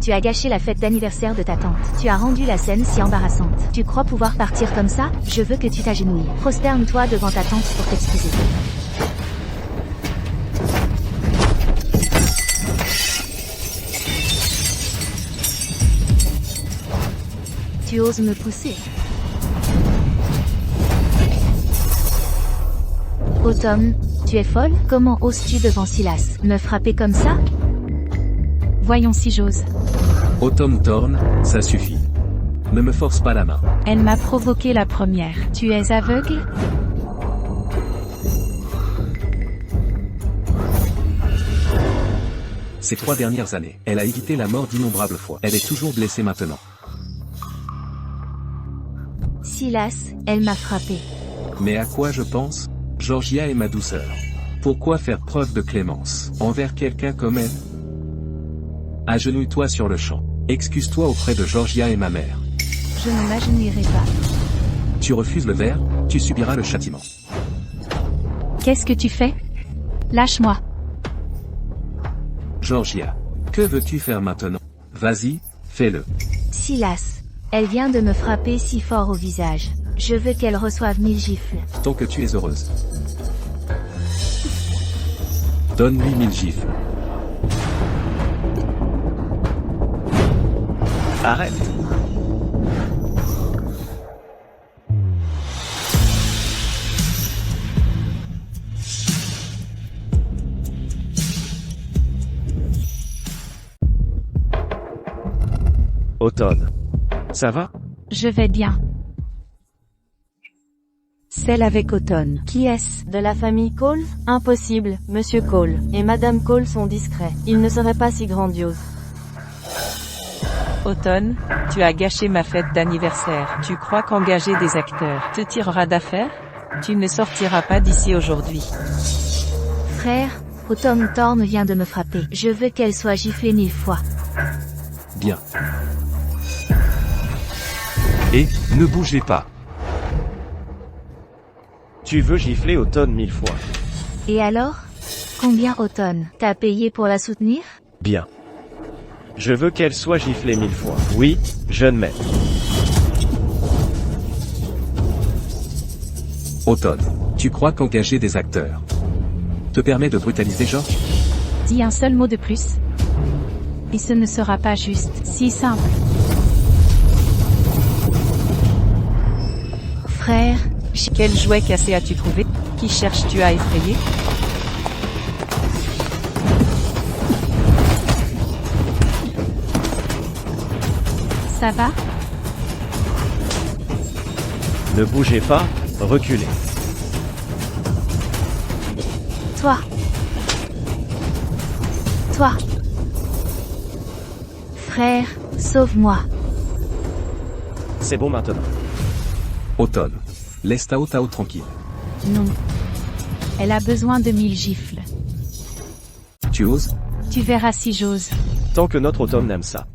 Tu as gâché la fête d'anniversaire de ta tante. Tu as rendu la scène si embarrassante. Tu crois pouvoir partir comme ça? Je veux que tu t'agenouilles. Prosterne-toi devant ta tante pour t'excuser. Tu oses me pousser? Autumn, tu es folle? Comment oses-tu devant Silas me frapper comme ça? Voyons si j'ose. Autumn Thorn, ça suffit. Ne me force pas la main. Elle m'a provoqué la première. Tu es aveugle? Ces 3 dernières années, elle a évité la mort d'innombrables fois. Elle est toujours blessée maintenant. Silas, elle m'a frappé. Mais à quoi je pense? Georgia est ma douceur. Pourquoi faire preuve de clémence envers quelqu'un comme elle? Agenouille-toi sur le champ. Excuse-toi auprès de Georgia et ma mère. Je ne m'agenouillerai pas. Tu refuses le verre, tu subiras le châtiment. Qu'est-ce que tu fais? Lâche-moi. Georgia, que veux-tu faire maintenant? Vas-y, fais-le. Silas, elle vient de me frapper si fort au visage. Je veux qu'elle reçoive 1000 gifles. Tant que tu es heureuse. Donne-lui 1000 gifles. Arrête. Automne. Ça va? Je vais bien. Celle avec Automne. Qui est-ce? De la famille Cole? Impossible, Monsieur Cole et Madame Cole sont discrets. Ils ne seraient pas si grandioses. Automne, tu as gâché ma fête d'anniversaire. Tu crois qu'engager des acteurs te tirera d'affaire? Tu ne sortiras pas d'ici aujourd'hui. Frère, Autumn Thorn vient de me frapper. Je veux qu'elle soit giflée 1000 fois. Bien. Et, ne bougez pas. Tu veux gifler Automne 1000 fois. Et alors? Combien Automne t'as payé pour la soutenir? Bien. Je veux qu'elle soit giflée 1000 fois. Oui, jeune maître. Automne, tu crois qu'engager des acteurs te permet de brutaliser George? Dis un seul mot de plus. Et ce ne sera pas juste, si simple. Frère, quel jouet cassé as-tu trouvé? Qui cherches-tu à effrayer? Ça va? Ne bougez pas, reculez. Toi. Toi. Frère, sauve-moi. C'est bon maintenant. Automne, laisse Tao Tao tranquille. Non. Elle a besoin de 1000 gifles. Tu oses? Tu verras si j'ose. Tant que notre Automne aime ça.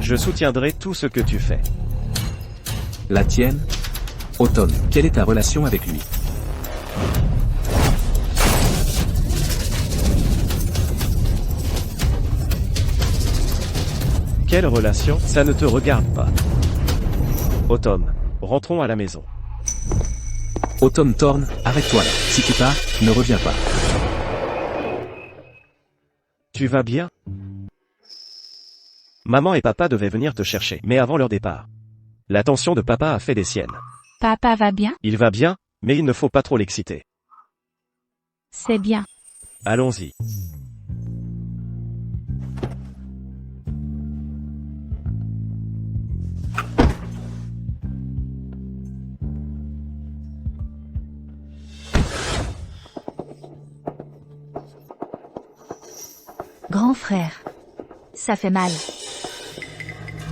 Je soutiendrai tout ce que tu fais. La tienne? Automne, quelle est ta relation avec lui? Quelle relation? Ça ne te regarde pas. Automne. Rentrons à la maison. Automne Thorn, arrête-toi là. Si tu pars, ne reviens pas. Tu vas bien? Maman et papa devaient venir te chercher, mais avant leur départ. L'attention de papa a fait des siennes. Papa va bien? Il va bien, mais il ne faut pas trop l'exciter. C'est bien. Allons-y. Grand frère. Ça fait mal.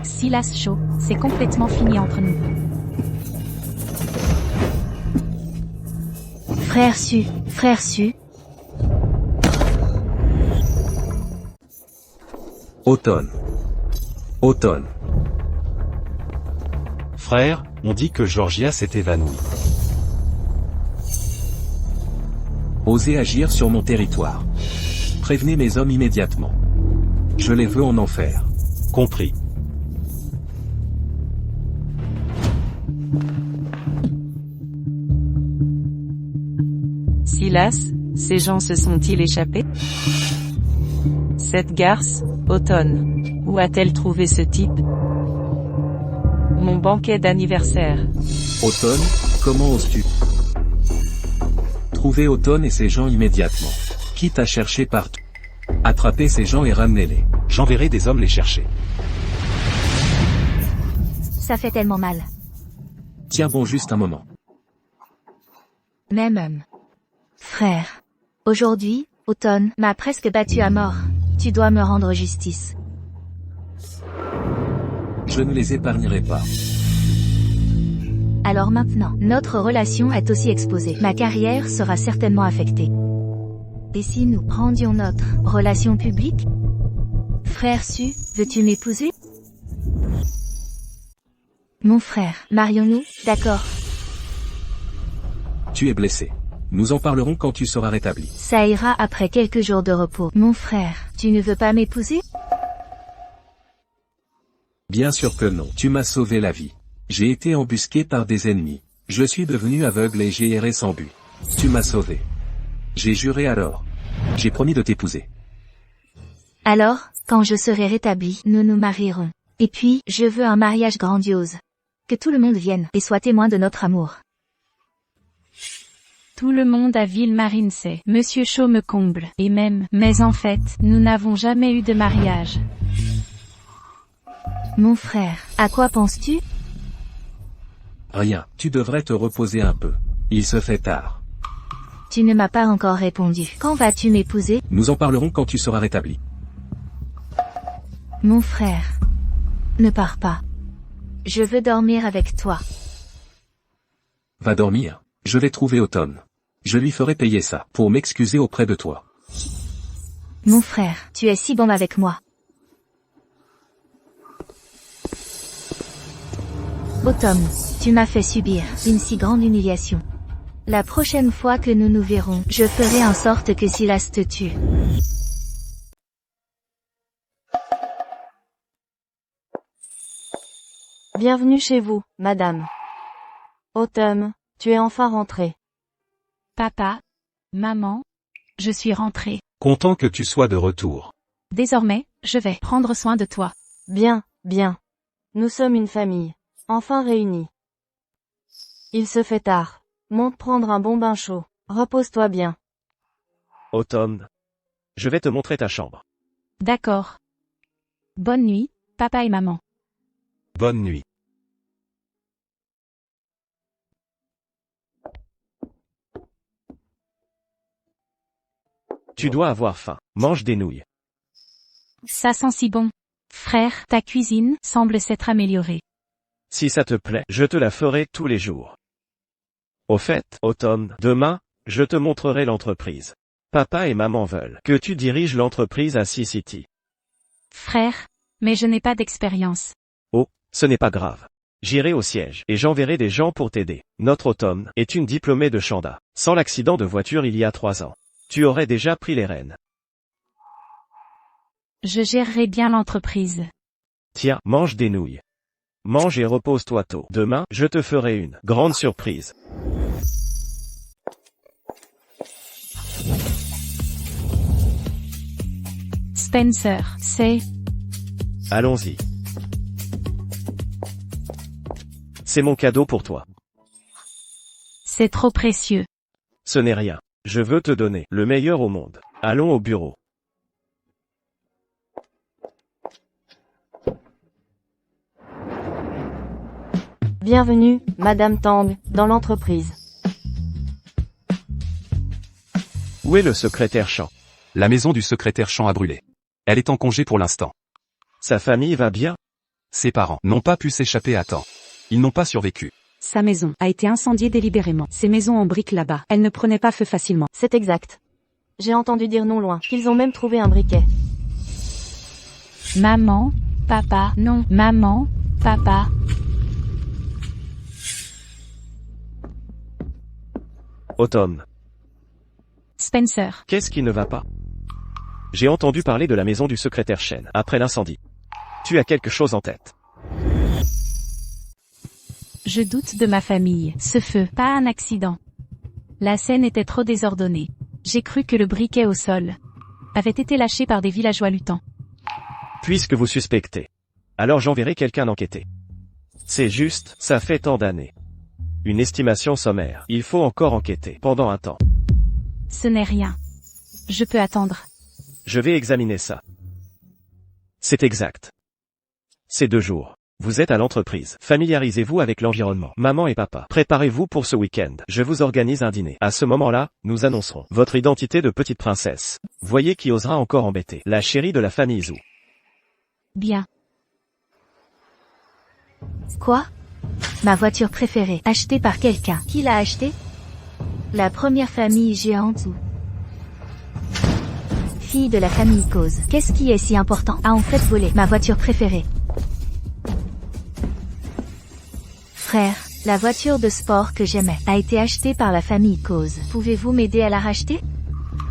Silas Shaw, c'est complètement fini entre nous. Frère Su. Automne. Frère, on dit que Georgia s'est évanouie. Osez agir sur mon territoire. Prévenez mes hommes immédiatement. Je les veux en enfer. Compris. Silas, ces gens se sont-ils échappés? Cette garce, Automne. Où a-t-elle trouvé ce type? Mon banquet d'anniversaire. Automne, comment oses-tu? Trouvez Automne et ses gens immédiatement. Quitte à chercher partout. Attrapez ces gens et ramenez-les. J'enverrai des hommes les chercher. Ça fait tellement mal. Tiens bon juste un moment. Même. Frère. Aujourd'hui, Automne m'a presque battu à mort. Tu dois me rendre justice. Je ne les épargnerai pas. Alors maintenant, notre relation est aussi exposée. Ma carrière sera certainement affectée. Et si nous rendions notre relation publique? Frère Su, veux-tu m'épouser? Mon frère, marions-nous, d'accord. Tu es blessé. Nous en parlerons quand tu seras rétabli. Ça ira après quelques jours de repos. Mon frère, tu ne veux pas m'épouser? Bien sûr que non. Tu m'as sauvé la vie. J'ai été embusqué par des ennemis. Je suis devenu aveugle et j'ai erré sans but. Tu m'as sauvé. J'ai juré alors. J'ai promis de t'épouser. Alors, quand je serai rétabli, nous nous marierons. Et puis, je veux un mariage grandiose. Que tout le monde vienne et soit témoin de notre amour. Tout le monde à Ville-Marine sait. Monsieur Shaw me comble. Et même, mais en fait, nous n'avons jamais eu de mariage. Mon frère, à quoi penses-tu? Rien. Tu devrais te reposer un peu. Il se fait tard. Tu ne m'as pas encore répondu. Quand vas-tu m'épouser? Nous en parlerons quand tu seras rétabli. Mon frère. Ne pars pas. Je veux dormir avec toi. Va dormir. Je vais trouver Automne. Je lui ferai payer ça, pour m'excuser auprès de toi. Mon frère, tu es si bon avec moi. Automne, tu m'as fait subir une si grande humiliation. La prochaine fois que nous nous verrons, je ferai en sorte que Silas te tue. Bienvenue chez vous, madame. Autumn, tu es enfin rentrée. Papa, maman, je suis rentrée. Content que tu sois de retour. Désormais, je vais prendre soin de toi. Bien. Nous sommes une famille. Enfin réunis. Il se fait tard. Monte prendre un bon bain chaud. Repose-toi bien. Automne. Je vais te montrer ta chambre. D'accord. Bonne nuit, papa et maman. Bonne nuit. Tu dois avoir faim. Mange des nouilles. Ça sent si bon. Frère, ta cuisine semble s'être améliorée. Si ça te plaît, je te la ferai tous les jours. Au fait, Automne, demain, je te montrerai l'entreprise. Papa et maman veulent que tu diriges l'entreprise à Sea City. Frère, mais je n'ai pas d'expérience. Oh, ce n'est pas grave. J'irai au siège et j'enverrai des gens pour t'aider. Notre Automne est une diplômée de Shanda. Sans l'accident de voiture il y a 3 ans. Tu aurais déjà pris les rênes. Je gérerai bien l'entreprise. Tiens, mange des nouilles. Mange et repose-toi tôt. Demain, je te ferai une grande surprise. Spencer, c'est... Allons-y. C'est mon cadeau pour toi. C'est trop précieux. Ce n'est rien. Je veux te donner le meilleur au monde. Allons au bureau. Bienvenue, Madame Tang, dans l'entreprise. Où est le secrétaire Chan? La maison du secrétaire Chan a brûlé. Elle est en congé pour l'instant. Sa famille va bien? Ses parents n'ont pas pu s'échapper à temps. Ils n'ont pas survécu. Sa maison a été incendiée délibérément. Ces maisons en briques là-bas, elles ne prenaient pas feu facilement. C'est exact. J'ai entendu dire non loin qu'ils ont même trouvé un briquet. Maman, papa, non, maman, papa. Automne. Spencer. Qu'est-ce qui ne va pas? J'ai entendu parler de la maison du secrétaire Chen après l'incendie. Tu as quelque chose en tête? Je doute de ma famille. Ce feu, pas un accident. La scène était trop désordonnée. J'ai cru que le briquet au sol avait été lâché par des villageois luttants. Puisque vous suspectez, alors j'enverrai quelqu'un enquêter. C'est juste, ça fait tant d'années. Une estimation sommaire. Il faut encore enquêter pendant un temps. Ce n'est rien. Je peux attendre. Je vais examiner ça. C'est exact. C'est 2 jours. Vous êtes à l'entreprise. Familiarisez-vous avec l'environnement. Maman et papa, préparez-vous pour ce week-end. Je vous organise un dîner. À ce moment-là, nous annoncerons votre identité de petite princesse. Voyez qui osera encore embêter la chérie de la famille Zhou. Bien. Quoi? Ma voiture préférée, achetée par quelqu'un. Qui l'a achetée? La première famille Jiangsu. Fille de la famille Cause. Qu'est-ce qui est si important? A en fait volé ma voiture préférée. Frère, la voiture de sport que j'aimais a été achetée par la famille Cause. Pouvez-vous m'aider à la racheter?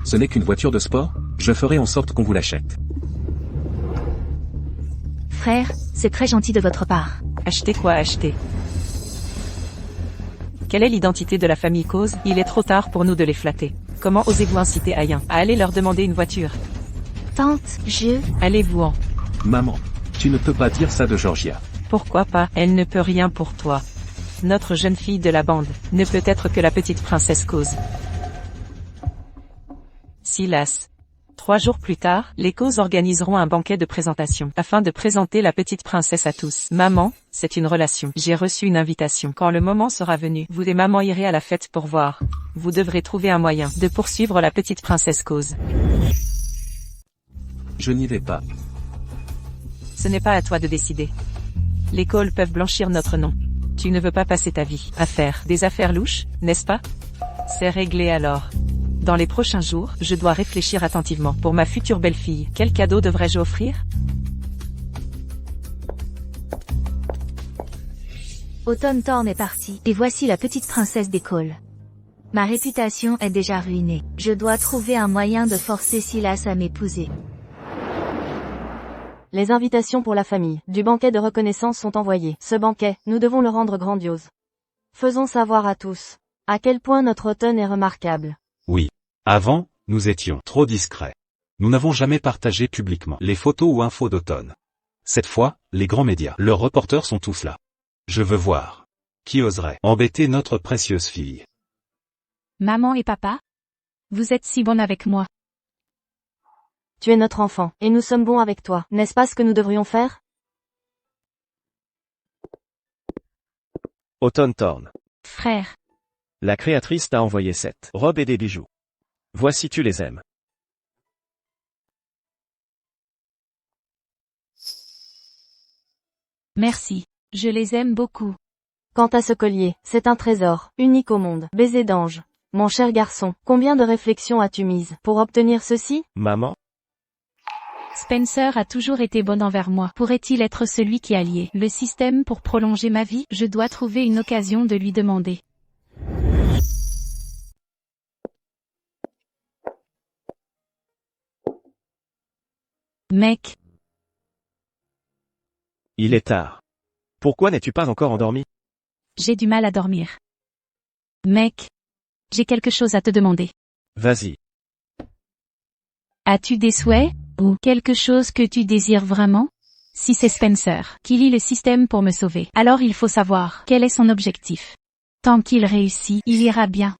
Ce n'est qu'une voiture de sport? Je ferai en sorte qu'on vous l'achète. Frère, c'est très gentil de votre part. Acheter quoi acheter? Quelle est l'identité de la famille Cause? Il est trop tard pour nous de les flatter. Comment osez-vous inciter Ayen à aller leur demander une voiture? Tante, Allez-vous-en. Maman, tu ne peux pas dire ça de Georgia. Pourquoi pas? Elle ne peut rien pour toi. Notre jeune fille de la bande ne peut être que la petite princesse Cause. Silas. 3 jours plus tard, les Causes organiseront un banquet de présentation, afin de présenter la petite princesse à tous. Maman, c'est une relation. J'ai reçu une invitation. Quand le moment sera venu, vous et maman irez à la fête pour voir. Vous devrez trouver un moyen de poursuivre la petite princesse Cause. Je n'y vais pas. Ce n'est pas à toi de décider. Les Cole peuvent blanchir notre nom. Tu ne veux pas passer ta vie à faire des affaires louches, n'est-ce pas? C'est réglé alors. Dans les prochains jours, je dois réfléchir attentivement. Pour ma future belle-fille, quel cadeau devrais-je offrir? Autumn Thorn est parti, et voici la petite princesse d'école. Ma réputation est déjà ruinée. Je dois trouver un moyen de forcer Silas à m'épouser. Les invitations pour la famille du banquet de reconnaissance sont envoyées. Ce banquet, nous devons le rendre grandiose. Faisons savoir à tous à quel point notre automne est remarquable. Oui. Avant, nous étions trop discrets. Nous n'avons jamais partagé publiquement les photos ou infos d'automne. Cette fois, les grands médias, leurs reporters sont tous là. Je veux voir. Qui oserait embêter notre précieuse fille? Maman et papa? Vous êtes si bons avec moi. Tu es notre enfant, et nous sommes bons avec toi. N'est-ce pas ce que nous devrions faire? Autumn Thorn. Frère. La créatrice t'a envoyé cette robe et des bijoux. Voici, tu les aimes. Merci. Je les aime beaucoup. Quant à ce collier, c'est un trésor, unique au monde. Baiser d'ange. Mon cher garçon, combien de réflexions as-tu mises pour obtenir ceci? Maman? Spencer a toujours été bon envers moi. Pourrait-il être celui qui a lié le système pour prolonger ma vie? Je dois trouver une occasion de lui demander. Mec. Il est tard. Pourquoi n'es-tu pas encore endormi? J'ai du mal à dormir. Mec, j'ai quelque chose à te demander. Vas-y. As-tu des souhaits, ou quelque chose que tu désires vraiment? Si c'est Spencer, qui lit le système pour me sauver, alors il faut savoir quel est son objectif. Tant qu'il réussit, il ira bien.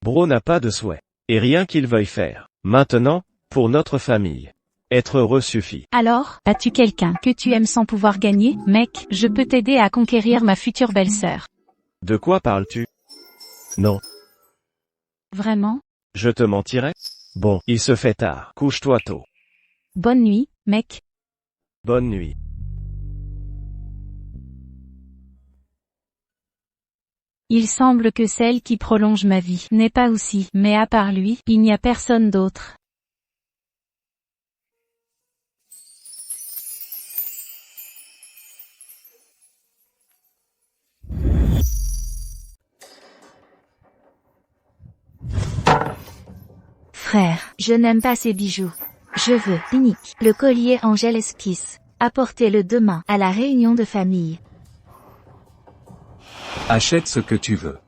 Bro n'a pas de souhait. Et rien qu'il veuille faire. Maintenant, pour notre famille. Être heureux suffit. Alors, as-tu quelqu'un que tu aimes sans pouvoir gagner? Mec, je peux t'aider à conquérir ma future belle-sœur. De quoi parles-tu? Non. Vraiment? Je te mentirais? Bon, il se fait tard. Couche-toi tôt. Bonne nuit, mec. Bonne nuit. Il semble que celle qui prolonge ma vie n'est pas aussi, mais à part lui, il n'y a personne d'autre. Frère, je n'aime pas ces bijoux. Je veux, unique, le collier Angel Esquisse. Apportez-le demain, à la réunion de famille. Achète ce que tu veux.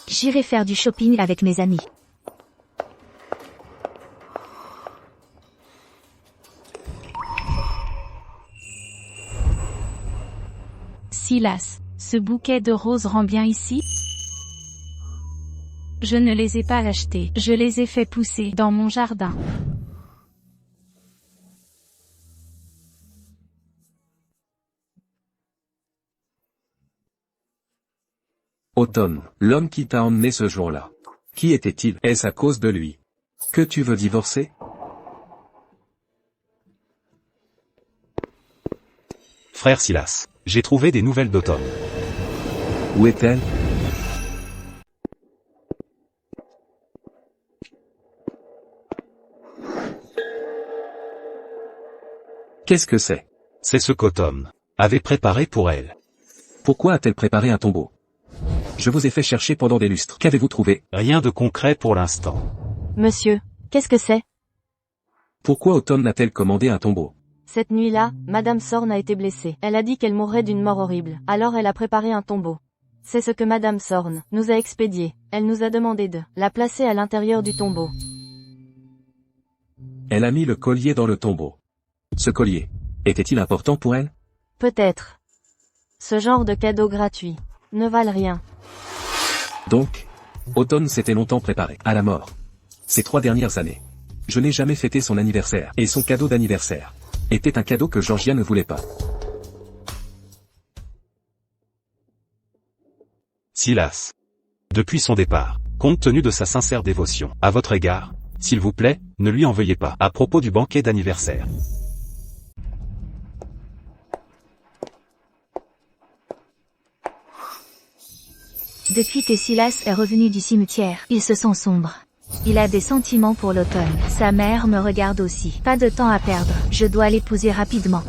J'irai faire du shopping avec mes amis. Silas, ce bouquet de roses rend bien ici? Je ne les ai pas achetés, je les ai fait pousser dans mon jardin. Automne, l'homme qui t'a emmené ce jour-là. Qui était-il? Est-ce à cause de lui que tu veux divorcer? Frère Silas, j'ai trouvé des nouvelles d'Automne. Où est-elle? Qu'est-ce que c'est? C'est ce qu'Automne avait préparé pour elle. Pourquoi a-t-elle préparé un tombeau? Je vous ai fait chercher pendant des lustres. Qu'avez-vous trouvé? Rien de concret pour l'instant. Monsieur, qu'est-ce que c'est? Pourquoi Automne a-t-elle commandé un tombeau? Cette nuit-là, Madame Sorn a été blessée. Elle a dit qu'elle mourrait d'une mort horrible. Alors elle a préparé un tombeau. C'est ce que Madame Sorn nous a expédié. Elle nous a demandé de la placer à l'intérieur du tombeau. Elle a mis le collier dans le tombeau. Ce collier, était-il important pour elle? Peut-être. Ce genre de cadeaux gratuits ne valent rien. Donc, Automne s'était longtemps préparé à la mort. Ces 3 dernières années, je n'ai jamais fêté son anniversaire, et son cadeau d'anniversaire était un cadeau que Georgia ne voulait pas. Silas. Depuis son départ, compte tenu de sa sincère dévotion à votre égard, s'il vous plaît, ne lui en veuillez pas à propos du banquet d'anniversaire. Depuis que Silas est revenu du cimetière, il se sent sombre. Il a des sentiments pour l'automne. Sa mère me regarde aussi. Pas de temps à perdre. Je dois l'épouser rapidement.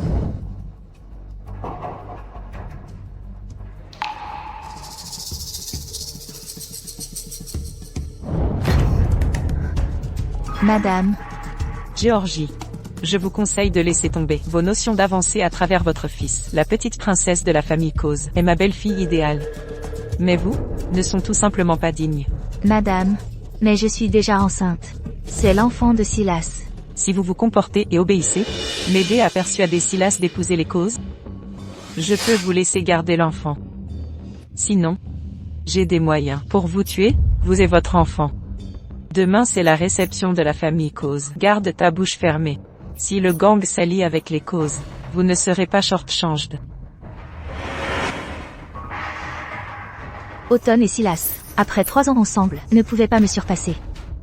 Madame. Géorgie. Je vous conseille de laisser tomber vos notions d'avancer à travers votre fils. La petite princesse de la famille Cause est ma belle-fille idéale. Mais vous, ne sont tout simplement pas dignes. Madame. Mais je suis déjà enceinte. C'est l'enfant de Silas. Si vous vous comportez et obéissez, m'aider à persuader Silas d'épouser les Causes. Je peux vous laisser garder l'enfant. Sinon, j'ai des moyens pour vous tuer, vous et votre enfant. Demain c'est la réception de la famille Cause. Garde ta bouche fermée. Si le gang s'allie avec les Causes, vous ne serez pas short-changed. Automne et Silas, après 3 ans ensemble, ne pouvaient pas me surpasser.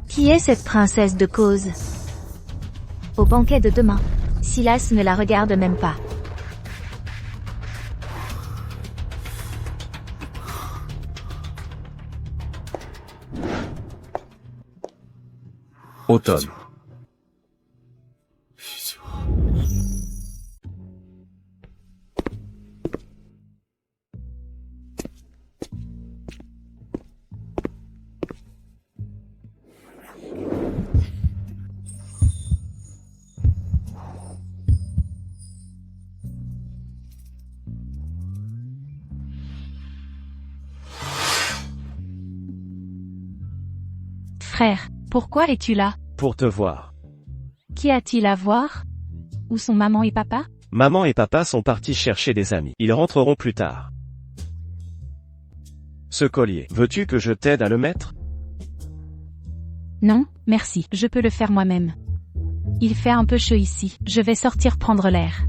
Qui est cette princesse de Cause? Au banquet de demain, Silas ne la regarde même pas. Automne. Frère, pourquoi es-tu là? Pour te voir. Qui a-t-il à voir? Où sont maman et papa? Maman et papa sont partis chercher des amis. Ils rentreront plus tard. Ce collier, veux-tu que je t'aide à le mettre? Non, merci, je peux le faire moi-même. Il fait un peu chaud ici, je vais sortir prendre l'air.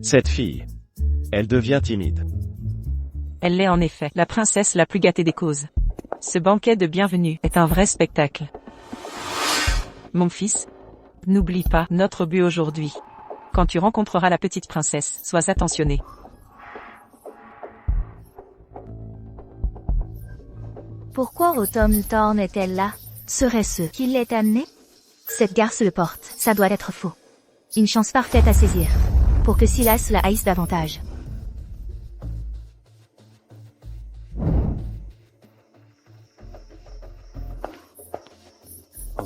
Cette fille. Elle devient timide. Elle l'est en effet, la princesse la plus gâtée des causes. Ce banquet de bienvenue est un vrai spectacle. Mon fils, n'oublie pas notre but aujourd'hui. Quand tu rencontreras la petite princesse, sois attentionné. Pourquoi Autumn Thorn est-elle là? Serait-ce qui l'ait amenée? Cette garce le porte, ça doit être faux. Une chance parfaite à saisir. Pour que Silas la haïsse davantage.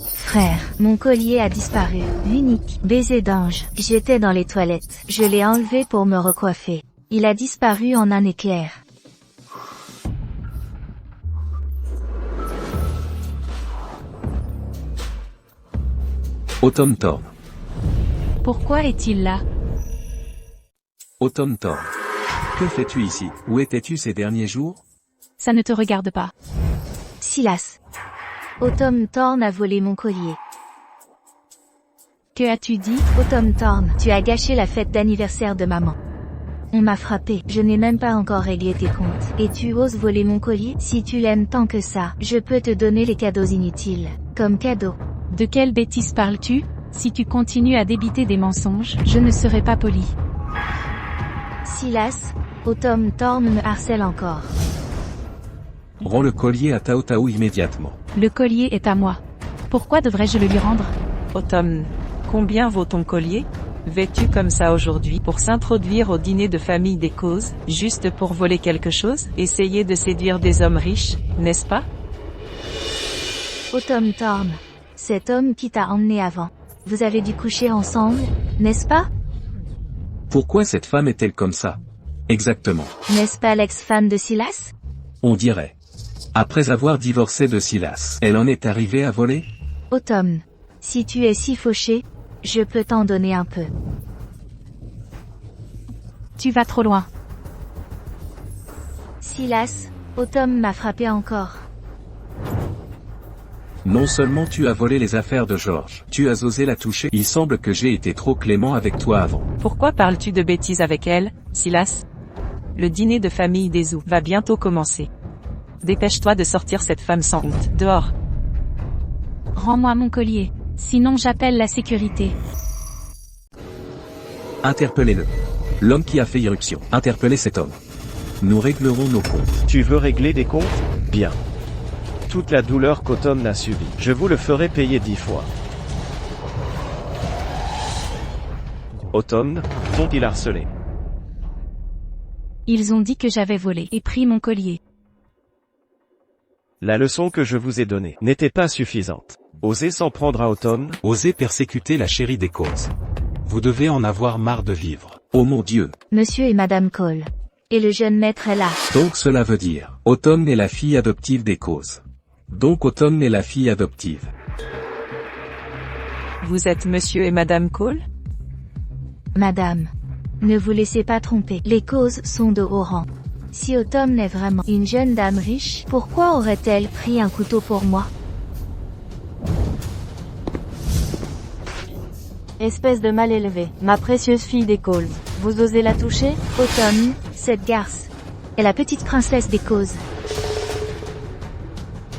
Frère, mon collier a disparu. Unique, baiser d'ange. J'étais dans les toilettes. Je l'ai enlevé pour me recoiffer. Il a disparu en un éclair. Autumn Thorn. Pourquoi est-il là? Autumn Thorn. Que fais-tu ici? Où étais-tu ces derniers jours? Ça ne te regarde pas. Silas. Autumn Thorn a volé mon collier. Que as-tu dit? Autumn Thorn, tu as gâché la fête d'anniversaire de maman. On m'a frappé, je n'ai même pas encore réglé tes comptes. Et tu oses voler mon collier? Si tu l'aimes tant que ça, je peux te donner les cadeaux inutiles. Comme cadeau. De quelle bêtise parles-tu? Si tu continues à débiter des mensonges, je ne serai pas poli. Silas, Autumn Thorn me harcèle encore. Rends le collier à Tao Tao immédiatement. Le collier est à moi. Pourquoi devrais-je le lui rendre? Autumn, combien vaut ton collier? Vêtu comme ça aujourd'hui pour s'introduire au dîner de famille des causes, juste pour voler quelque chose? Essayer de séduire des hommes riches, n'est-ce pas? Autumn Thorn, cet homme qui t'a emmené avant. Vous avez dû coucher ensemble, n'est-ce pas? Pourquoi cette femme est-elle comme ça? Exactement. N'est-ce pas l'ex-femme de Silas? On dirait. Après avoir divorcé de Silas, elle en est arrivée à voler? Autumn, si tu es si fauché, je peux t'en donner un peu. Tu vas trop loin. Silas, Autumn m'a frappé encore. Non seulement tu as volé les affaires de George, tu as osé la toucher. Il semble que j'ai été trop clément avec toi avant. Pourquoi parles-tu de bêtises avec elle, Silas? Le dîner de famille des Zou va bientôt commencer. Dépêche-toi de sortir cette femme sans honte, dehors. Rends-moi mon collier, sinon j'appelle la sécurité. Interpellez-le. L'homme qui a fait irruption. Interpellez cet homme. Nous réglerons nos comptes. Tu veux régler des comptes? Bien. Toute la douleur qu'Autumn a subie, je vous le ferai payer 10 fois. Autumn, t'ont-ils harcelé? Ils ont dit que j'avais volé et pris mon collier. La leçon que je vous ai donnée n'était pas suffisante. Osez s'en prendre à Autumn. Osez persécuter la chérie des causes. Vous devez en avoir marre de vivre. Oh mon Dieu. Monsieur et Madame Cole. Et le jeune maître est là. Donc cela veut dire, Autumn est la fille adoptive des causes. Donc Autumn est la fille adoptive. Vous êtes monsieur et madame Cole? Madame. Ne vous laissez pas tromper, les causes sont de haut rang. Si Autumn est vraiment une jeune dame riche, pourquoi aurait-elle pris un couteau pour moi? Espèce de mal élevé, ma précieuse fille des Coles. Vous osez la toucher? Autumn, cette garce, est la petite princesse des causes.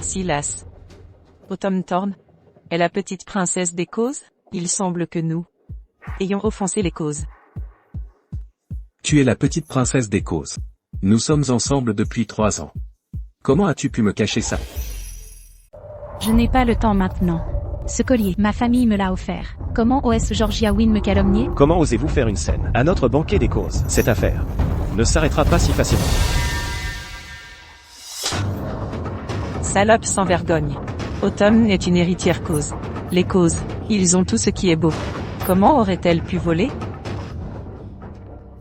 Silas. Autumn Thorn est la petite princesse des causes? Il semble que nous ayons offensé les causes. Tu es la petite princesse des causes. Nous sommes ensemble depuis 3 ans. Comment as-tu pu me cacher ça? Je n'ai pas le temps maintenant. Ce collier, ma famille me l'a offert. Comment ose Georgia Wynne me calomnier? Comment osez-vous faire une scène à notre banquet des causes? Cette affaire ne s'arrêtera pas si facilement. Salope sans vergogne. Autumn est une héritière cause. Les causes, ils ont tout ce qui est beau. Comment aurait-elle pu voler?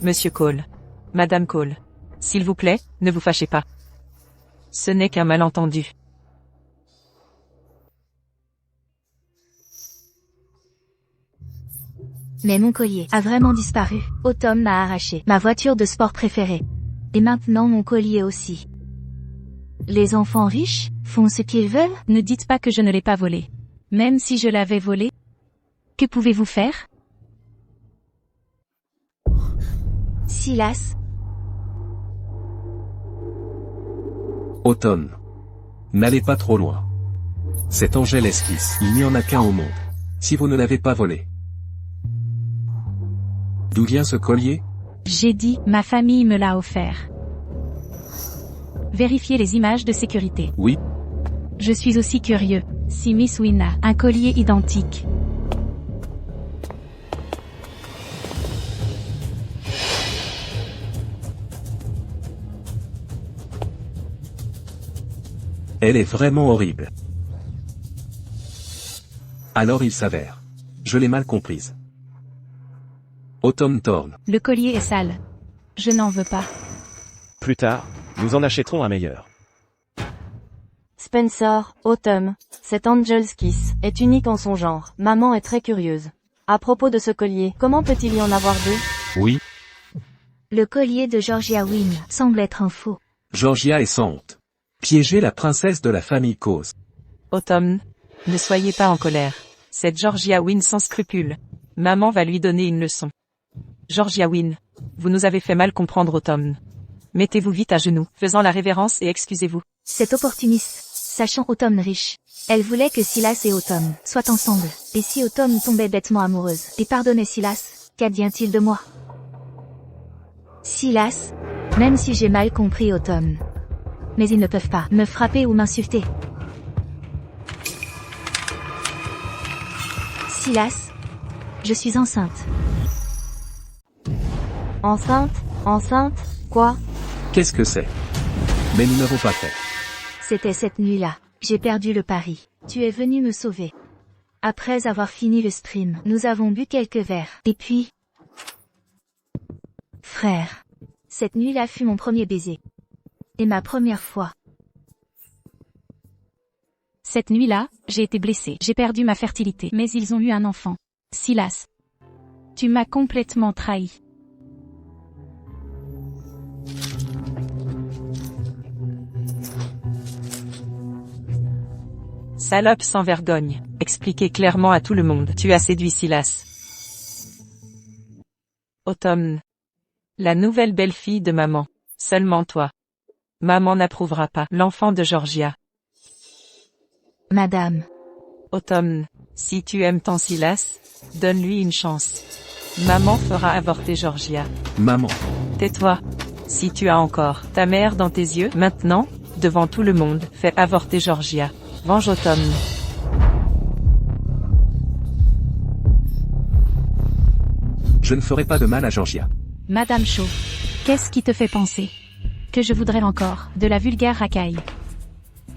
Monsieur Cole. Madame Cole. S'il vous plaît, ne vous fâchez pas. Ce n'est qu'un malentendu. Mais mon collier a vraiment disparu. Autumn m'a arraché ma voiture de sport préférée. Et maintenant mon collier aussi. Les enfants riches font ce qu'ils veulent? Ne dites pas que je ne l'ai pas volé. Même si je l'avais volé, que pouvez-vous faire? Silas, Automne. N'allez pas trop loin. C'est Angel Esquisse, il n'y en a qu'un au monde. Si vous ne l'avez pas volé. D'où vient ce collier? J'ai dit, ma famille me l'a offert. Vérifiez les images de sécurité. Oui. Je suis aussi curieux. Si Miss Wynne a un collier identique. Elle est vraiment horrible. Alors il s'avère. Je l'ai mal comprise. Autumn Thorn. Le collier est sale. Je n'en veux pas. Plus tard, nous en achèterons un meilleur. Spencer, Autumn, cet Angel's Kiss est unique en son genre. Maman est très curieuse. À propos de ce collier, comment peut-il y en avoir deux? Oui. le collier de Georgia Wynne semble être un faux. Georgia est sans honte. Piéger la princesse de la famille Cause. Autumn, ne soyez pas en colère. C'est Georgia Wynne sans scrupules. Maman va lui donner une leçon. Georgia Wynne, vous nous avez fait mal comprendre Autumn. Mettez-vous vite à genoux, faisant la révérence et excusez-vous. Cette opportuniste, sachant Autumn riche, elle voulait que Silas et Autumn soient ensemble. Et si Autumn tombait bêtement amoureuse et pardonnait Silas, qu'advient-il de moi? Silas, même si j'ai mal compris Autumn. Mais ils ne peuvent pas me frapper ou m'insulter. Silas, je suis enceinte. Enceinte? Enceinte? Quoi? Qu'est-ce que c'est? Mais nous n'avons pas fait. C'était cette nuit-là. J'ai perdu le pari. Tu es venu me sauver. Après avoir fini le stream, nous avons bu quelques verres. Et puis... Frère. Cette nuit-là fut mon premier baiser. Et ma première fois. Cette nuit-là, j'ai été blessée. J'ai perdu ma fertilité. Mais ils ont eu un enfant. Silas. Tu m'as complètement trahi. Salope sans vergogne. Expliquez clairement à tout le monde. Tu as séduit Silas. Autumn. La nouvelle belle-fille de maman. Seulement toi. Maman n'approuvera pas l'enfant de Georgia. Madame. Autumn. Si tu aimes tant Silas, donne-lui une chance. Maman fera avorter Georgia. Maman. Tais-toi. Si tu as encore ta mère dans tes yeux, maintenant, devant tout le monde, fais avorter Georgia. Venge Autumn. Je ne ferai pas de mal à Georgia. Madame Shaw. Qu'est-ce qui te fait penser que je voudrais encore de la vulgaire racaille?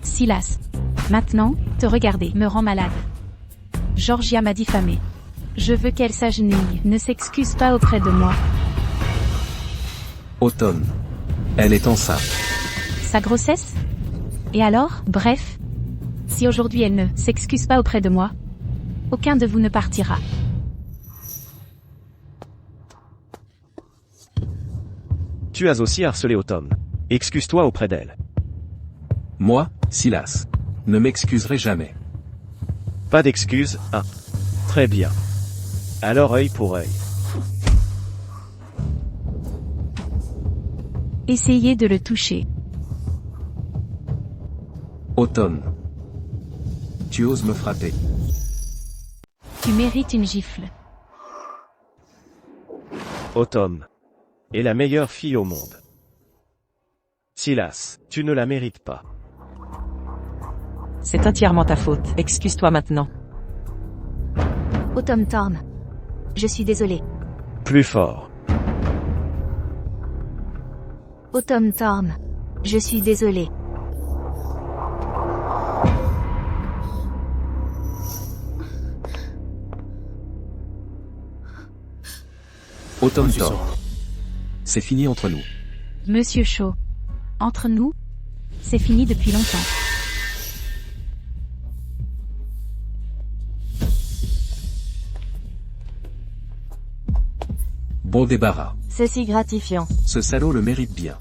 Silas. Maintenant, te regarder me rend malade. Georgia m'a diffamé. Je veux qu'elle s'agenouille, ne s'excuse pas auprès de moi. Automne. Elle est enceinte. Sa grossesse? Et alors, bref, si aujourd'hui elle ne s'excuse pas auprès de moi, aucun de vous ne partira. Tu as aussi harcelé Autumn. Excuse-toi auprès d'elle. Moi, Silas. Ne m'excuserai jamais. Pas d'excuses, hein. Très bien. Alors œil pour œil. Essayez de le toucher. Automne. Tu oses me frapper. Tu mérites une gifle. Autumn est la meilleure fille au monde. Silas, tu ne la mérites pas. C'est entièrement ta faute. Excuse-toi maintenant. Autumn Thorn. Je suis désolé. Plus fort. Autumn Thorn. Je suis désolé. Autumn Thorn. C'est fini entre nous. Monsieur Shaw. Entre nous? C'est fini depuis longtemps. Bon débarras. C'est si gratifiant. Ce salaud le mérite bien.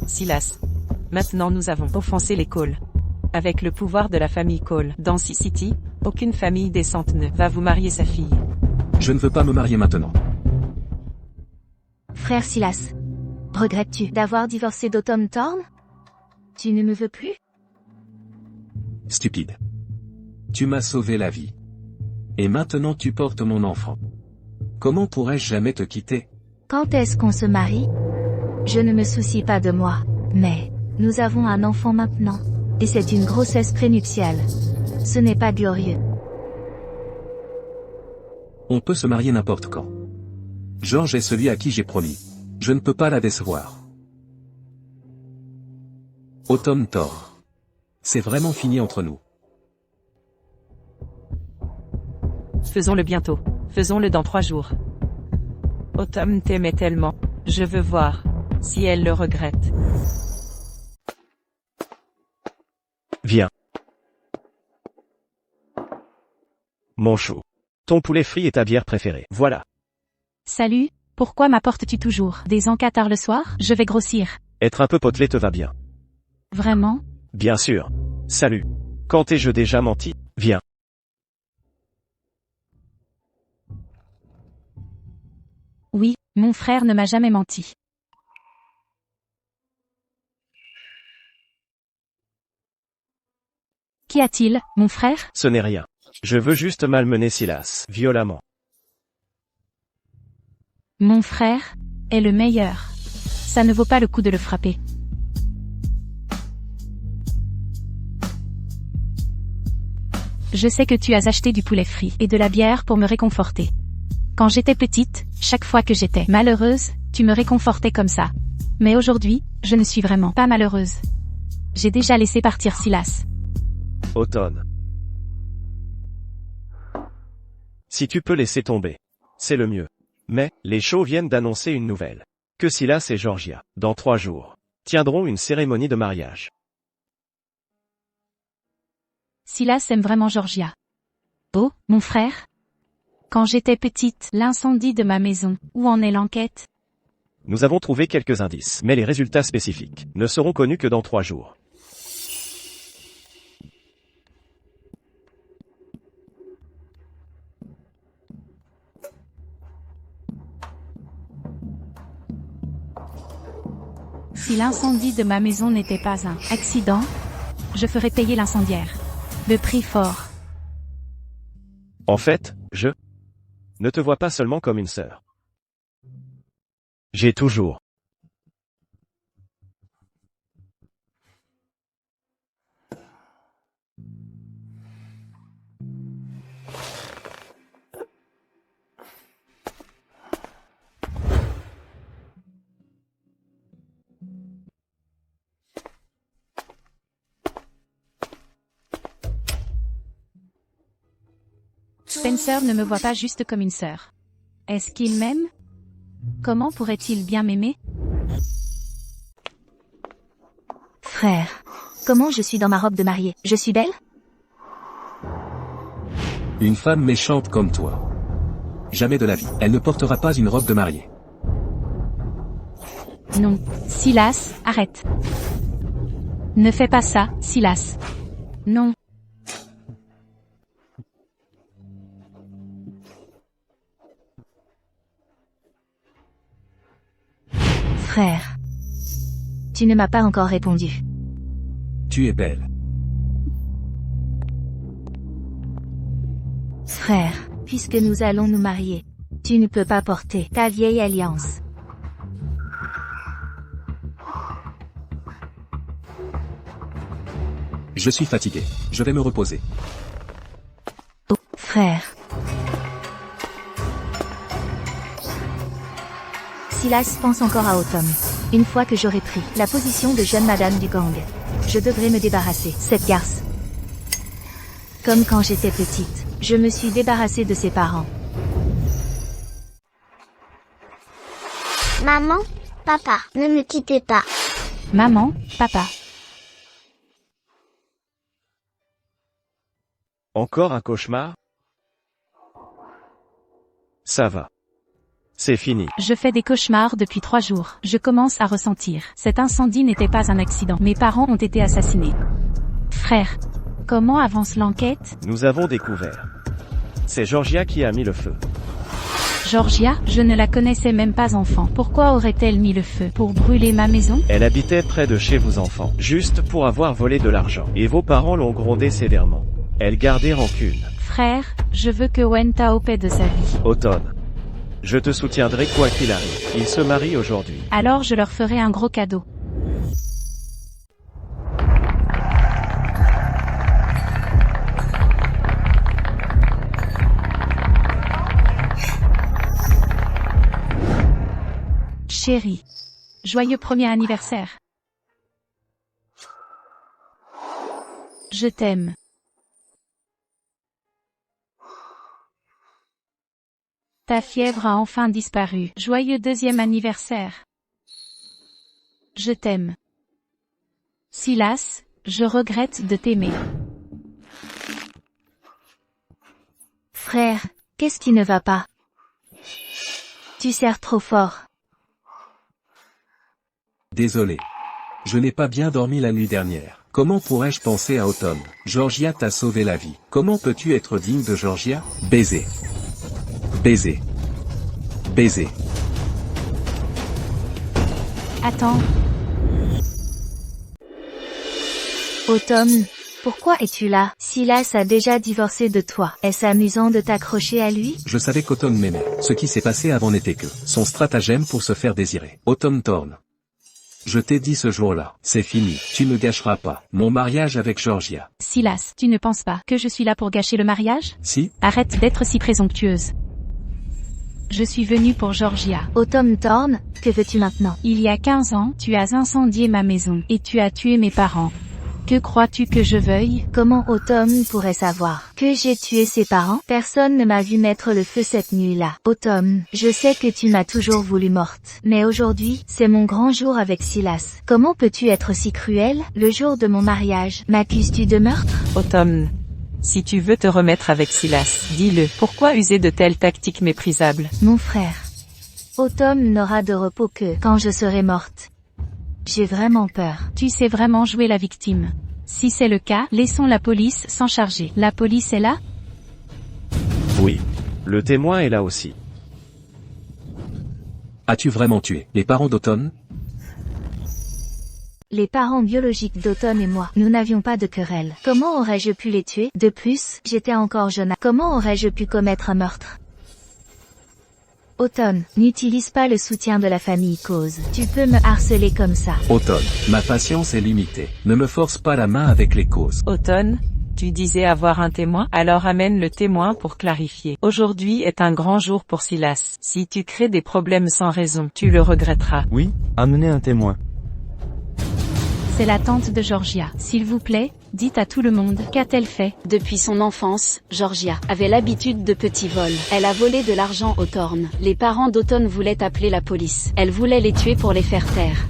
Silas. Maintenant nous avons offensé les Cole. Avec le pouvoir de la famille Cole dans Sea City, aucune famille décente ne va vous marier sa fille. Je ne veux pas me marier maintenant. Frère Silas. Regrettes-tu d'avoir divorcé d'Autumn Thorn? Tu ne me veux plus? Stupide. Tu m'as sauvé la vie. Et maintenant tu portes mon enfant. Comment pourrais-je jamais te quitter? Quand est-ce qu'on se marie? Je ne me soucie pas de moi, mais nous avons un enfant maintenant. Et c'est une grossesse prénuptiale. Ce n'est pas glorieux. On peut se marier n'importe quand. George est celui à qui j'ai promis. Je ne peux pas la décevoir. Autumn Thorn. C'est vraiment fini entre nous. Faisons-le bientôt. Faisons-le dans 3 jours. Autumn t'aimait tellement. Je veux voir si elle le regrette. Viens. Mon chou. Ton poulet frit est ta bière préférée. Voilà. Salut, pourquoi m'apportes-tu toujours des encas tard le soir? Je vais grossir. Être un peu potelé te va bien. Vraiment? Bien sûr. Salut. Quand t'ai-je déjà menti? Viens. Oui, mon frère ne m'a jamais menti. Qu'y a-t-il, mon frère? Ce n'est rien. Je veux juste malmener Silas, violemment. Mon frère est le meilleur. Ça ne vaut pas le coup de le frapper. Je sais que tu as acheté du poulet frit et de la bière pour me réconforter. Quand j'étais petite, chaque fois que j'étais malheureuse, tu me réconfortais comme ça. Mais aujourd'hui, je ne suis vraiment pas malheureuse. J'ai déjà laissé partir Silas. Automne. Si tu peux laisser tomber. C'est le mieux. Mais, les Shaw viennent d'annoncer une nouvelle. Que Silas et Georgia, dans 3 jours, tiendront une cérémonie de mariage. Silas aime vraiment Georgia. Oh, mon frère? Quand j'étais petite, l'incendie de ma maison, où en est l'enquête? Nous avons trouvé quelques indices, mais les résultats spécifiques ne seront connus que dans 3 jours. Si l'incendie de ma maison n'était pas un accident, je ferais payer l'incendiaire. Le prix fort. En fait, je ne te vois pas seulement comme une sœur. J'ai toujours Spencer ne me voit pas juste comme une sœur. Est-ce qu'il m'aime? Comment pourrait-il bien m'aimer? Frère. Comment je suis dans ma robe de mariée? Je suis belle? Une femme méchante comme toi. Jamais de la vie. Elle ne portera pas une robe de mariée. Non. Silas, arrête. Ne fais pas ça, Silas. Non. Frère. Tu ne m'as pas encore répondu. Tu es belle. Frère, puisque nous allons nous marier, tu ne peux pas porter ta vieille alliance. Je suis fatigué. Je vais me reposer. Oh, frère. Silas pense encore à Autumn. Une fois que j'aurai pris la position de jeune madame du gang, je devrais me débarrasser de cette garce. Comme quand j'étais petite, je me suis débarrassée de ses parents. Maman, papa, ne me quittez pas. Maman, papa. Encore un cauchemar? Ça va. C'est fini. Je fais des cauchemars depuis 3 jours. Je commence à ressentir. Cet incendie n'était pas un accident. Mes parents ont été assassinés. Frère, comment avance l'enquête? Nous avons découvert. C'est Georgia qui a mis le feu. Georgia, je ne la connaissais même pas enfant. Pourquoi aurait-elle mis le feu? Pour brûler ma maison? Elle habitait près de chez vos enfants, juste pour avoir volé de l'argent. Et vos parents l'ont grondée sévèrement. Elle gardait rancune. Frère, je veux que Wen Tao paie de sa vie. Automne. Je te soutiendrai quoi qu'il arrive. Ils se marient aujourd'hui. Alors je leur ferai un gros cadeau. Chérie, joyeux 1er anniversaire. Je t'aime. Ta fièvre a enfin disparu. Joyeux 2e anniversaire. Je t'aime. Silas, je regrette de t'aimer. Frère, qu'est-ce qui ne va pas? Tu serres trop fort. Désolé. Je n'ai pas bien dormi la nuit dernière. Comment pourrais-je penser à Autumn? Georgia t'a sauvé la vie. Comment peux-tu être digne de Georgia? Baiser. Baiser. Baiser. Attends. Autumn, pourquoi es-tu là? Silas a déjà divorcé de toi. Est-ce amusant de t'accrocher à lui? Je savais qu'Autumn m'aimait. Ce qui s'est passé avant n'était que son stratagème pour se faire désirer. Autumn Thorne. Je t'ai dit ce jour-là, c'est fini, tu ne gâcheras pas mon mariage avec Georgia. Silas, tu ne penses pas que je suis là pour gâcher le mariage? Si? Arrête d'être si présomptueuse. Je suis venue pour Georgia. Autumn Thorne, que veux-tu maintenant? Il y a 15 ans, tu as incendié ma maison, et tu as tué mes parents. Que crois-tu que je veuille? Comment Autumn pourrait savoir que j'ai tué ses parents? Personne ne m'a vu mettre le feu cette nuit-là. Autumn, je sais que tu m'as toujours voulu morte. Mais aujourd'hui, c'est mon grand jour avec Silas. Comment peux-tu être si cruel? Le jour de mon mariage, m'accuses-tu de meurtre? Autumn. Si tu veux te remettre avec Silas, dis-le. Pourquoi user de telles tactiques méprisables? Mon frère. Autumn n'aura de repos que quand je serai morte. J'ai vraiment peur. Tu sais vraiment jouer la victime. Si c'est le cas, laissons la police s'en charger. La police est là? Oui. Le témoin est là aussi. As-tu vraiment tué les parents d'Automne? Les parents biologiques d'Automne et moi, nous n'avions pas de querelle. Comment aurais-je pu les tuer? De plus, j'étais encore jeune. Comment aurais-je pu commettre un meurtre? Automne, n'utilise pas le soutien de la famille cause. Tu peux me harceler comme ça. Automne, ma patience est limitée. Ne me force pas la main avec les causes. Automne, tu disais avoir un témoin, alors amène le témoin pour clarifier. Aujourd'hui est un grand jour pour Silas. Si tu crées des problèmes sans raison, tu le regretteras. Oui, amenez un témoin. C'est la tante de Georgia. S'il vous plaît, dites à tout le monde, qu'a-t-elle fait? Depuis son enfance, Georgia avait l'habitude de petits vols. Elle a volé de l'argent aux Thorne. Les parents d'Automne voulaient appeler la police. Elle voulait les tuer pour les faire taire.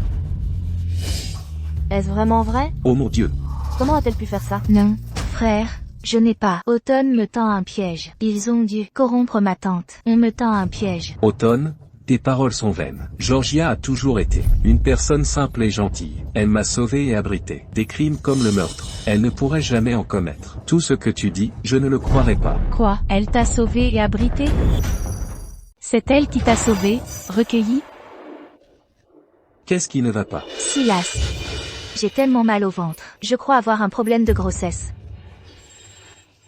Est-ce vraiment vrai? Oh mon Dieu. Comment a-t-elle pu faire ça? Non, frère, je n'ai pas. Automne me tend un piège. Ils ont dû corrompre ma tante. On me tend un piège. Automne, tes paroles sont vaines. Georgia a toujours été une personne simple et gentille. Elle m'a sauvé et abrité des crimes comme le meurtre. Elle ne pourrait jamais en commettre. Tout ce que tu dis, je ne le croirais pas. Quoi? Elle t'a sauvé et abrité? C'est elle qui t'a sauvé, recueilli? Qu'est-ce qui ne va pas? Silas. J'ai tellement mal au ventre. Je crois avoir un problème de grossesse.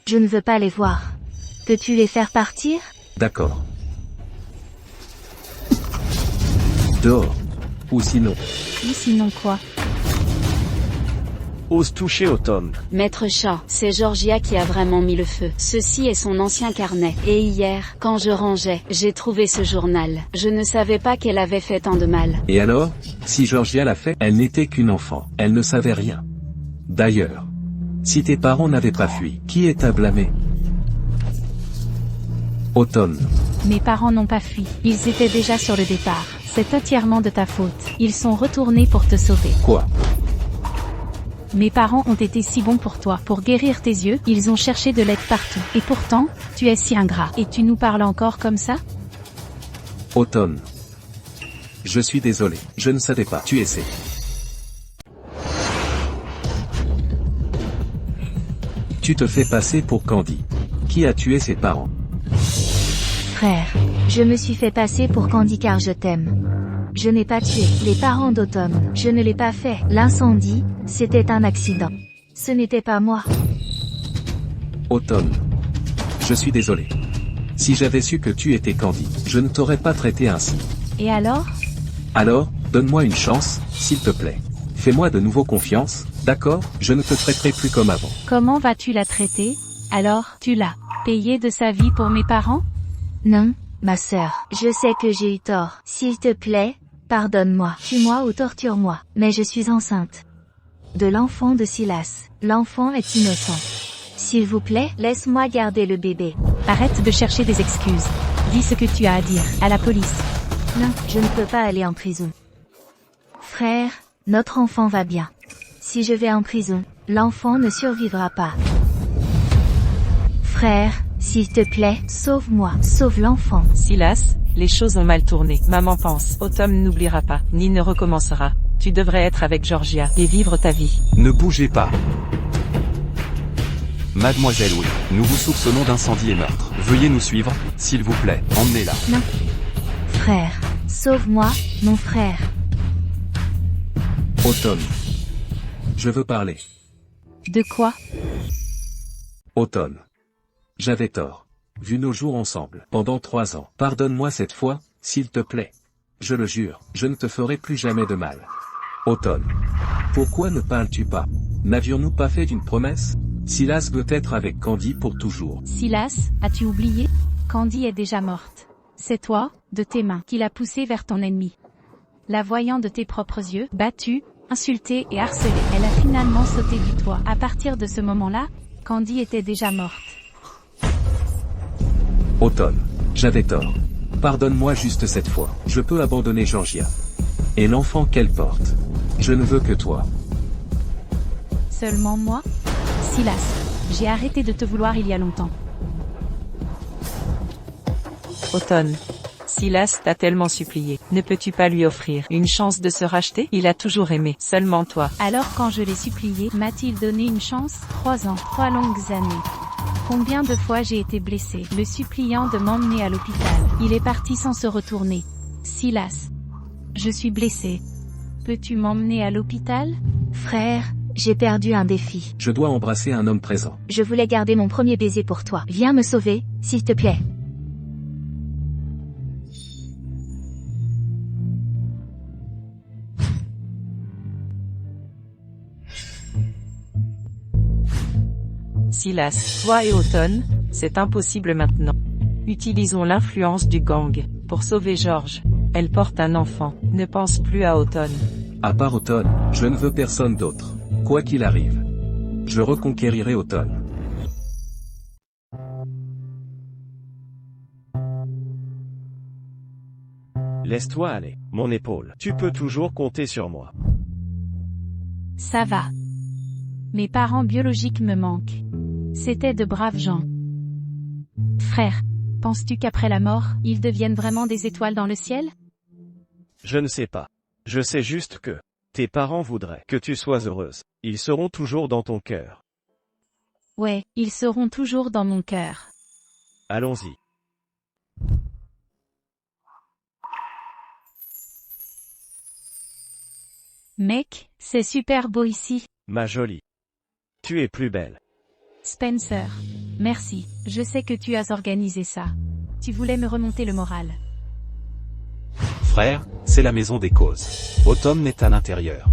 Je ne veux pas les voir. Peux-tu les faire partir? D'accord. Dehors. Ou sinon. Ou sinon quoi? Ose toucher Autumn. Maître Chat, c'est Georgia qui a vraiment mis le feu. Ceci est son ancien carnet. Et hier, quand je rangeais, j'ai trouvé ce journal. Je ne savais pas qu'elle avait fait tant de mal. Et alors, si Georgia l'a fait, elle n'était qu'une enfant. Elle ne savait rien. D'ailleurs, si tes parents n'avaient pas fui, qui est à blâmer? Automne. Mes parents n'ont pas fui. Ils étaient déjà sur le départ. C'est entièrement de ta faute. Ils sont retournés pour te sauver. Quoi? Mes parents ont été si bons pour toi. Pour guérir tes yeux, ils ont cherché de l'aide partout. Et pourtant, tu es si ingrat. Et tu nous parles encore comme ça? Automne. Je suis désolé, je ne savais pas. Tu essaies. Tu te fais passer pour Candy. Qui a tué ses parents? Frère, je me suis fait passer pour Candy car je t'aime. Je n'ai pas tué les parents d'Automne. Je ne l'ai pas fait. L'incendie, c'était un accident. Ce n'était pas moi. Automne. Je suis désolé. Si j'avais su que tu étais Candy, je ne t'aurais pas traité ainsi. Et alors? Alors, donne-moi une chance, s'il te plaît. Fais-moi de nouveau confiance, d'accord? Je ne te traiterai plus comme avant. Comment vas-tu la traiter? Alors, tu l'as payé de sa vie pour mes parents? Non, ma sœur. Je sais que j'ai eu tort. S'il te plaît, pardonne-moi. Tue-moi ou torture-moi. Mais je suis enceinte. De l'enfant de Silas. L'enfant est innocent. S'il vous plaît, laisse-moi garder le bébé. Arrête de chercher des excuses. Dis ce que tu as à dire à la police. Non, je ne peux pas aller en prison. Frère, notre enfant va bien. Si je vais en prison, l'enfant ne survivra pas. Frère, s'il te plaît, sauve-moi, sauve l'enfant. Silas, les choses ont mal tourné. Maman pense. Autumn n'oubliera pas, ni ne recommencera. Tu devrais être avec Georgia et vivre ta vie. Ne bougez pas. Mademoiselle Will, nous vous soupçonnons d'incendie et meurtre. Veuillez nous suivre, s'il vous plaît. Emmenez-la. Non. Frère, sauve-moi, mon frère. Automne. Je veux parler. De quoi? Automne. J'avais tort. Vu nos jours ensemble, pendant 3 ans. Pardonne-moi cette fois, s'il te plaît. Je le jure, je ne te ferai plus jamais de mal. Automne. Pourquoi ne parles-tu pas? N'avions-nous pas fait d'une promesse? Silas veut être avec Candy pour toujours. Silas, as-tu oublié? Candy est déjà morte. C'est toi, de tes mains, qui l'as poussée vers ton ennemi. La voyant de tes propres yeux, battue, insultée et harcelée, elle a finalement sauté du toit. À partir de ce moment-là, Candy était déjà morte. Automne. J'avais tort. Pardonne-moi juste cette fois. Je peux abandonner Georgia. Et l'enfant qu'elle porte. Je ne veux que toi. Seulement moi? Silas, j'ai arrêté de te vouloir il y a longtemps. Automne. Silas t'a tellement supplié. Ne peux-tu pas lui offrir une chance de se racheter? Il a toujours aimé, seulement toi. Alors quand je l'ai supplié, m'a-t-il donné une chance? 3 ans, 3 longues années. Combien de fois j'ai été blessé, le suppliant de m'emmener à l'hôpital. Il est parti sans se retourner. Silas, je suis blessé. Peux-tu m'emmener à l'hôpital? Frère, j'ai perdu un défi. Je dois embrasser un homme présent. Je voulais garder mon premier baiser pour toi. Viens me sauver, s'il te plaît. Silas, toi et Automne, c'est impossible maintenant. Utilisons l'influence du gang pour sauver George. Elle porte un enfant. Ne pense plus à Automne. À part Automne, je ne veux personne d'autre. Quoi qu'il arrive. Je reconquérirai Automne. Laisse-toi aller, mon épaule. Tu peux toujours compter sur moi. Ça va. Mes parents biologiques me manquent. C'étaient de braves gens. Frère, penses-tu qu'après la mort, ils deviennent vraiment des étoiles dans le ciel? Je ne sais pas. Je sais juste que tes parents voudraient que tu sois heureuse. Ils seront toujours dans ton cœur. Ouais, ils seront toujours dans mon cœur. Allons-y. Mec, c'est super beau ici. Ma jolie. Tu es plus belle. Spencer, merci. Je sais que tu as organisé ça. Tu voulais me remonter le moral. Frère, c'est la maison des causes. Autumn est à l'intérieur.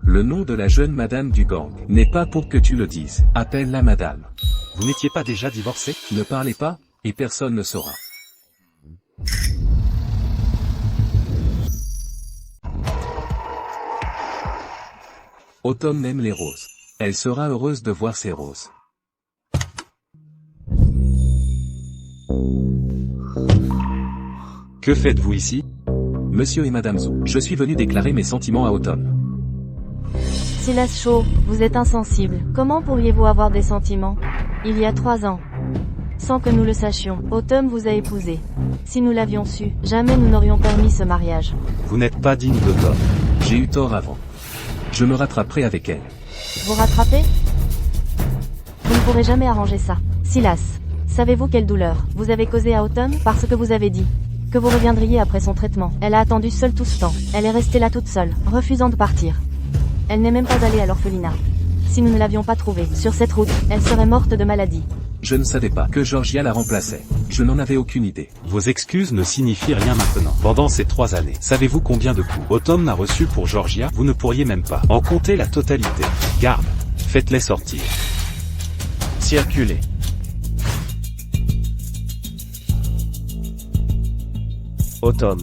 Le nom de la jeune madame du gang n'est pas pour que tu le dises. Appelle-la madame. Vous n'étiez pas déjà divorcé? Ne parlez pas, et personne ne saura. Autumn aime les roses. Elle sera heureuse de voir ces roses. Que faites-vous ici? Monsieur et Madame Zhou, je suis venu déclarer mes sentiments à Autumn. Silas Shaw, vous êtes insensible. Comment pourriez-vous avoir des sentiments? Il y a 3 ans. Sans que nous le sachions, Autumn vous a épousé. Si nous l'avions su, jamais nous n'aurions permis ce mariage. Vous n'êtes pas digne d'Autumn. J'ai eu tort avant. Je me rattraperai avec elle. Vous rattrapez? Vous ne pourrez jamais arranger ça. Silas, savez-vous quelle douleur vous avez causée à Autumn parce que vous avez dit que vous reviendriez après son traitement. Elle a attendu seule tout ce temps. Elle est restée là toute seule, refusant de partir. Elle n'est même pas allée à l'orphelinat. Si nous ne l'avions pas trouvée sur cette route, elle serait morte de maladie. Je ne savais pas que Georgia la remplaçait. Je n'en avais aucune idée. Vos excuses ne signifient rien maintenant. Pendant ces 3 années, savez-vous combien de coups Autumn a reçu pour Georgia? Vous ne pourriez même pas en compter la totalité. Garde, faites-les sortir. Circulez. Autumn.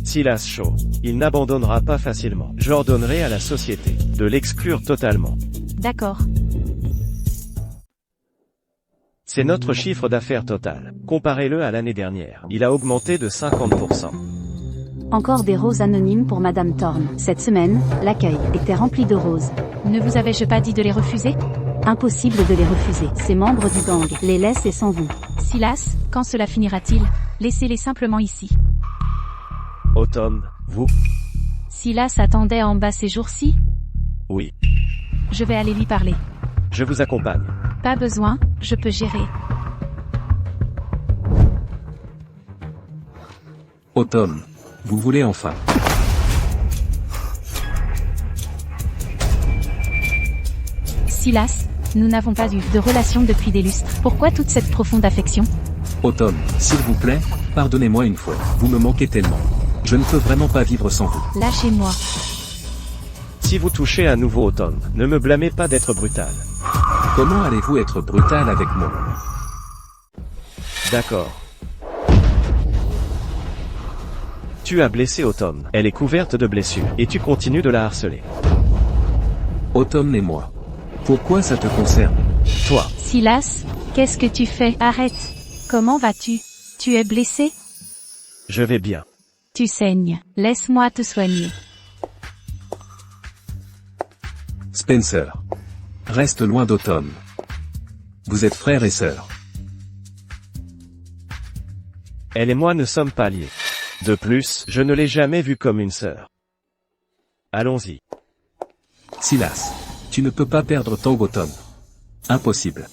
Silas Shaw. Il n'abandonnera pas facilement. J'ordonnerai à la société de l'exclure totalement. D'accord. C'est notre chiffre d'affaires total. Comparez-le à l'année dernière. Il a augmenté de 50%. Encore des roses anonymes pour Madame Thorne. Cette semaine, l'accueil était rempli de roses. Ne vous avais-je pas dit de les refuser? Impossible de les refuser. Ces membres du gang les laissent et s'en vont. Silas, quand cela finira-t-il? Laissez-les simplement ici. Autumn, vous? Silas attendait en bas ces jours-ci? Oui. Je vais aller lui parler. Je vous accompagne. Pas besoin, je peux gérer. Autumn, vous voulez enfin? Silas, nous n'avons pas eu de relation depuis des lustres. Pourquoi toute cette profonde affection? Autumn, s'il vous plaît, pardonnez-moi une fois. Vous me manquez tellement. Je ne peux vraiment pas vivre sans vous. Lâchez-moi. Si vous touchez à nouveau Autumn, ne me blâmez pas d'être brutal. Comment allez-vous être brutal avec moi? D'accord. Tu as blessé Autumn. Elle est couverte de blessures. Et tu continues de la harceler. Autumn et moi. Pourquoi ça te concerne? Toi. Silas, qu'est-ce que tu fais? Arrête. Comment vas-tu? Tu es blessé? Je vais bien. Tu saignes. Laisse-moi te soigner. Spencer. Reste loin d'Autumn. Vous êtes frères et sœurs. Elle et moi ne sommes pas liés. De plus, je ne l'ai jamais vue comme une sœur. Allons-y. Silas. Tu ne peux pas perdre ton Autumn. Impossible.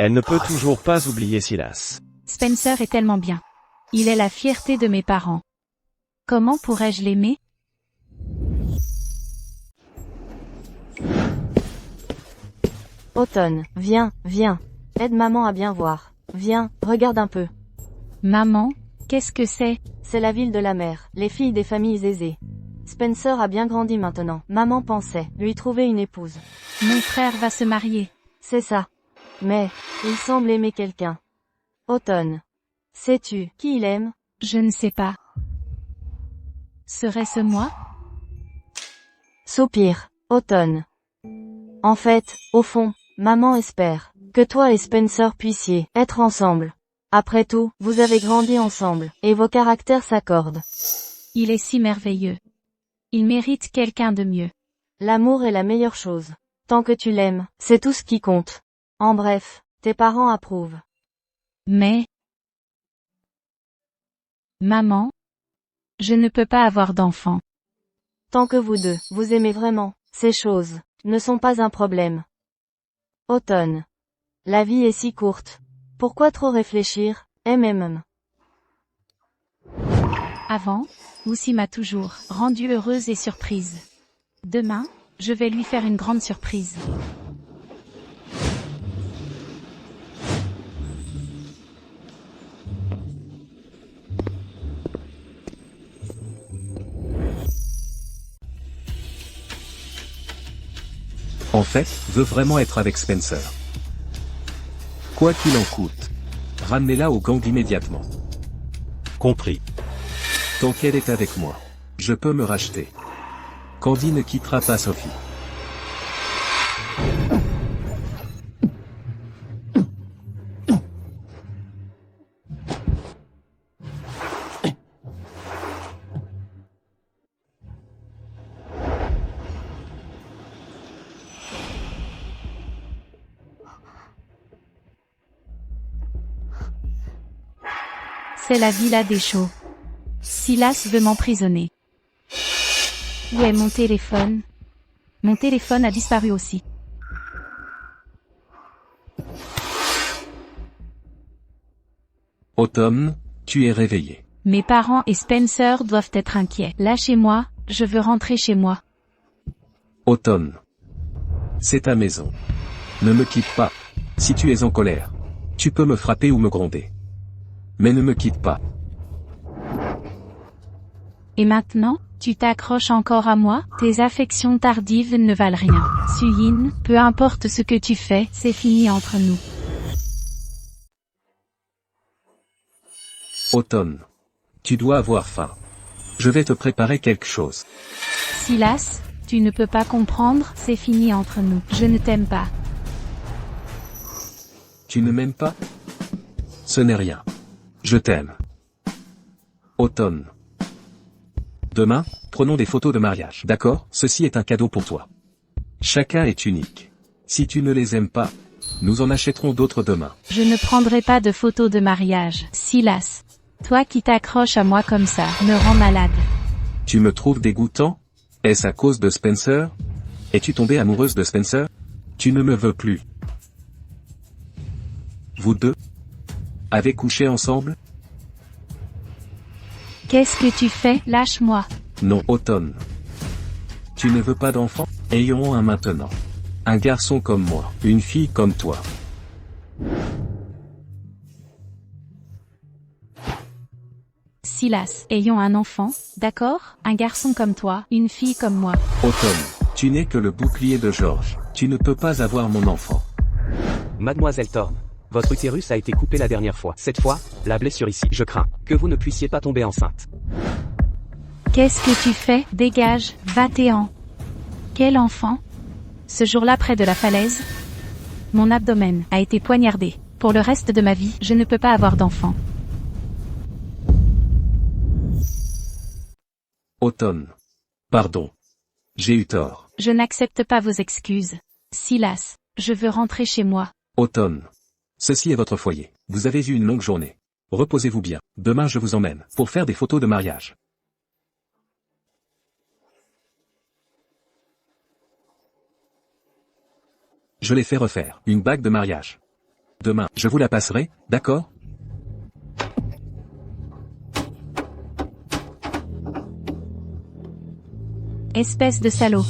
Elle ne peut toujours pas oublier Silas. Spencer est tellement bien. Il est la fierté de mes parents. Comment pourrais-je l'aimer? Autumn, viens, viens. Aide maman à bien voir. Viens, regarde un peu. Maman, qu'est-ce que c'est? C'est la ville de la mer, les filles des familles aisées. Spencer a bien grandi maintenant. Maman pensait lui trouver une épouse. Mon frère va se marier. C'est ça. Mais, il semble aimer quelqu'un. Autumn. Sais-tu qui il aime? Je ne sais pas. Serait-ce moi? Soupir. Autumn. En fait, au fond, maman espère que toi et Spencer puissiez être ensemble. Après tout, vous avez grandi ensemble, et vos caractères s'accordent. Il est si merveilleux. Il mérite quelqu'un de mieux. L'amour est la meilleure chose. Tant que tu l'aimes, c'est tout ce qui compte. En bref, tes parents approuvent. Mais... Maman, je ne peux pas avoir d'enfant. Tant que vous deux, vous aimez vraiment, ces choses ne sont pas un problème. Autumn. La vie est si courte. Pourquoi trop réfléchir? Avant, Lucy m'a toujours rendue heureuse et surprise. Demain, je vais lui faire une grande surprise. En fait, veut vraiment être avec Spencer. Quoi qu'il en coûte. Ramenez-la au gang immédiatement. Compris. Tant qu'elle est avec moi, je peux me racheter. Candy ne quittera pas Sophie. C'est la villa des chauds. Silas veut m'emprisonner. Où est mon téléphone? Mon téléphone a disparu aussi. Autumn, tu es réveillé. Mes parents et Spencer doivent être inquiets. Lâchez-moi, je veux rentrer chez moi. Autumn. C'est ta maison. Ne me quitte pas. Si tu es en colère, tu peux me frapper ou me gronder. Mais ne me quitte pas. Et maintenant, tu t'accroches encore à moi? Tes affections tardives ne valent rien. Suyin, peu importe ce que tu fais, c'est fini entre nous. Autumn. Tu dois avoir faim. Je vais te préparer quelque chose. Silas, tu ne peux pas comprendre, c'est fini entre nous. Je ne t'aime pas. Tu ne m'aimes pas? Ce n'est rien. Je t'aime. Autumn. Demain, prenons des photos de mariage. D'accord? Ceci est un cadeau pour toi. Chacun est unique. Si tu ne les aimes pas, nous en achèterons d'autres demain. Je ne prendrai pas de photos de mariage. Silas. Toi qui t'accroches à moi comme ça, me rends malade. Tu me trouves dégoûtant? Est-ce à cause de Spencer? Es-tu tombée amoureuse de Spencer? Tu ne me veux plus. Vous deux avez couché ensemble? Qu'est-ce que tu fais? Lâche-moi. Non, Autumn. Tu ne veux pas d'enfant? Ayons un maintenant. Un garçon comme moi, une fille comme toi. Silas, ayons un enfant, d'accord? Un garçon comme toi, une fille comme moi. Autumn, tu n'es que le bouclier de George. Tu ne peux pas avoir mon enfant. Mademoiselle Thorne, votre utérus a été coupé la dernière fois. Cette fois, la blessure ici. Je crains que vous ne puissiez pas tomber enceinte. Qu'est-ce que tu fais? Dégage, va-t'en. Quel enfant? Ce jour-là près de la falaise, mon abdomen a été poignardé. Pour le reste de ma vie, je ne peux pas avoir d'enfant. Autumn. Pardon. J'ai eu tort. Je n'accepte pas vos excuses. Silas, je veux rentrer chez moi. Autumn. Ceci est votre foyer. Vous avez eu une longue journée. Reposez-vous bien. Demain je vous emmène pour faire des photos de mariage. Je l'ai fait refaire. Une bague de mariage. Demain, je vous la passerai, d'accord? Espèce de salaud.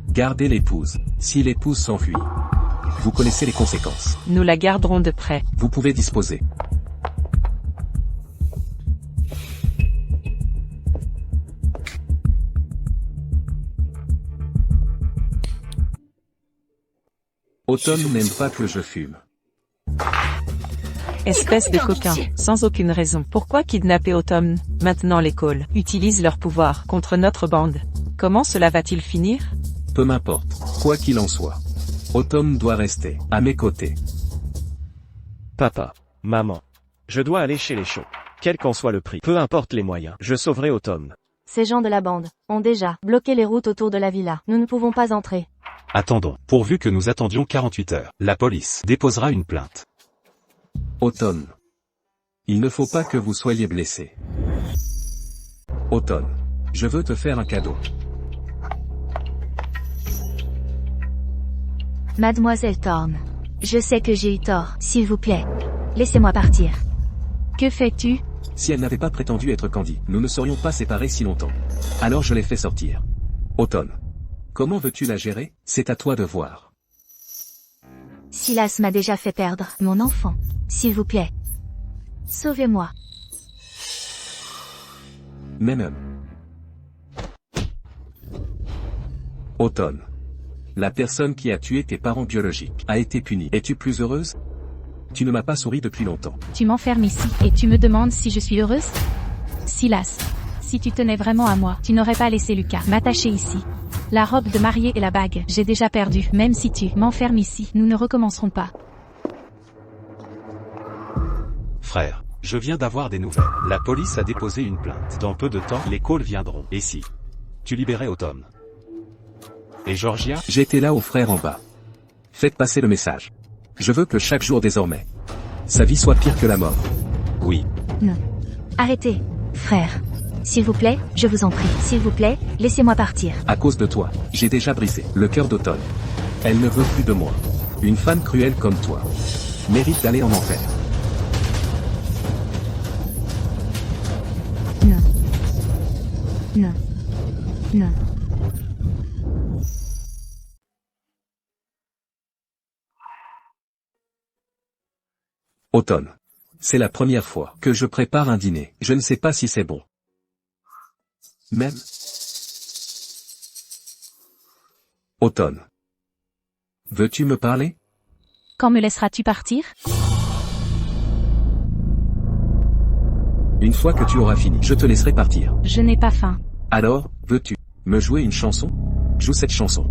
Gardez l'épouse. Si l'épouse s'enfuit, vous connaissez les conséquences. Nous la garderons de près. Vous pouvez disposer. Autumn n'aime pas que je fume. Espèce de coquin, sans aucune raison. Pourquoi kidnapper Autumn? Maintenant les Cole utilisent leur pouvoir contre notre bande. Comment cela va-t-il finir? Peu m'importe, quoi qu'il en soit. Autumn doit rester à mes côtés. Papa, maman, je dois aller chez les chauds. Quel qu'en soit le prix, peu importe les moyens, je sauverai Autumn. Ces gens de la bande ont déjà bloqué les routes autour de la villa. Nous ne pouvons pas entrer. Attendons, pourvu que nous attendions 48 heures. La police déposera une plainte. Autumn. Il ne faut pas que vous soyez blessé. Autumn. Je veux te faire un cadeau. Mademoiselle Thorne. Je sais que j'ai eu tort, s'il vous plaît. Laissez-moi partir. Que fais-tu? Si elle n'avait pas prétendu être Candy, nous ne serions pas séparés si longtemps. Alors je l'ai fait sortir. Autumn. Comment veux-tu la gérer? C'est à toi de voir. Silas m'a déjà fait perdre mon enfant. S'il vous plaît. Sauvez-moi. Même. Autumn. La personne qui a tué tes parents biologiques a été punie. Es-tu plus heureuse? Tu ne m'as pas souri depuis longtemps. Tu m'enfermes ici, et tu me demandes si je suis heureuse? Silas. Si tu tenais vraiment à moi, tu n'aurais pas laissé Lucas m'attacher ici. La robe de mariée et la bague, j'ai déjà perdu. Même si tu m'enfermes ici, nous ne recommencerons pas. Frère, je viens d'avoir des nouvelles. La police a déposé une plainte. Dans peu de temps, les calls viendront. Et si tu libérais Autumn et Georgia? J'étais là aux frères en bas. Faites passer le message. Je veux que chaque jour désormais, sa vie soit pire que la mort. Oui. Non. Arrêtez, frère. S'il vous plaît, je vous en prie. S'il vous plaît, laissez-moi partir. À cause de toi, j'ai déjà brisé le cœur d'Automne. Elle ne veut plus de moi. Une femme cruelle comme toi mérite d'aller en enfer. Non. Non. Non. Automne. C'est la première fois que je prépare un dîner. Je ne sais pas si c'est bon. Même. Automne. Veux-tu me parler? Quand me laisseras-tu partir? Une fois que tu auras fini, je te laisserai partir. Je n'ai pas faim. Alors, veux-tu me jouer une chanson? Joue cette chanson.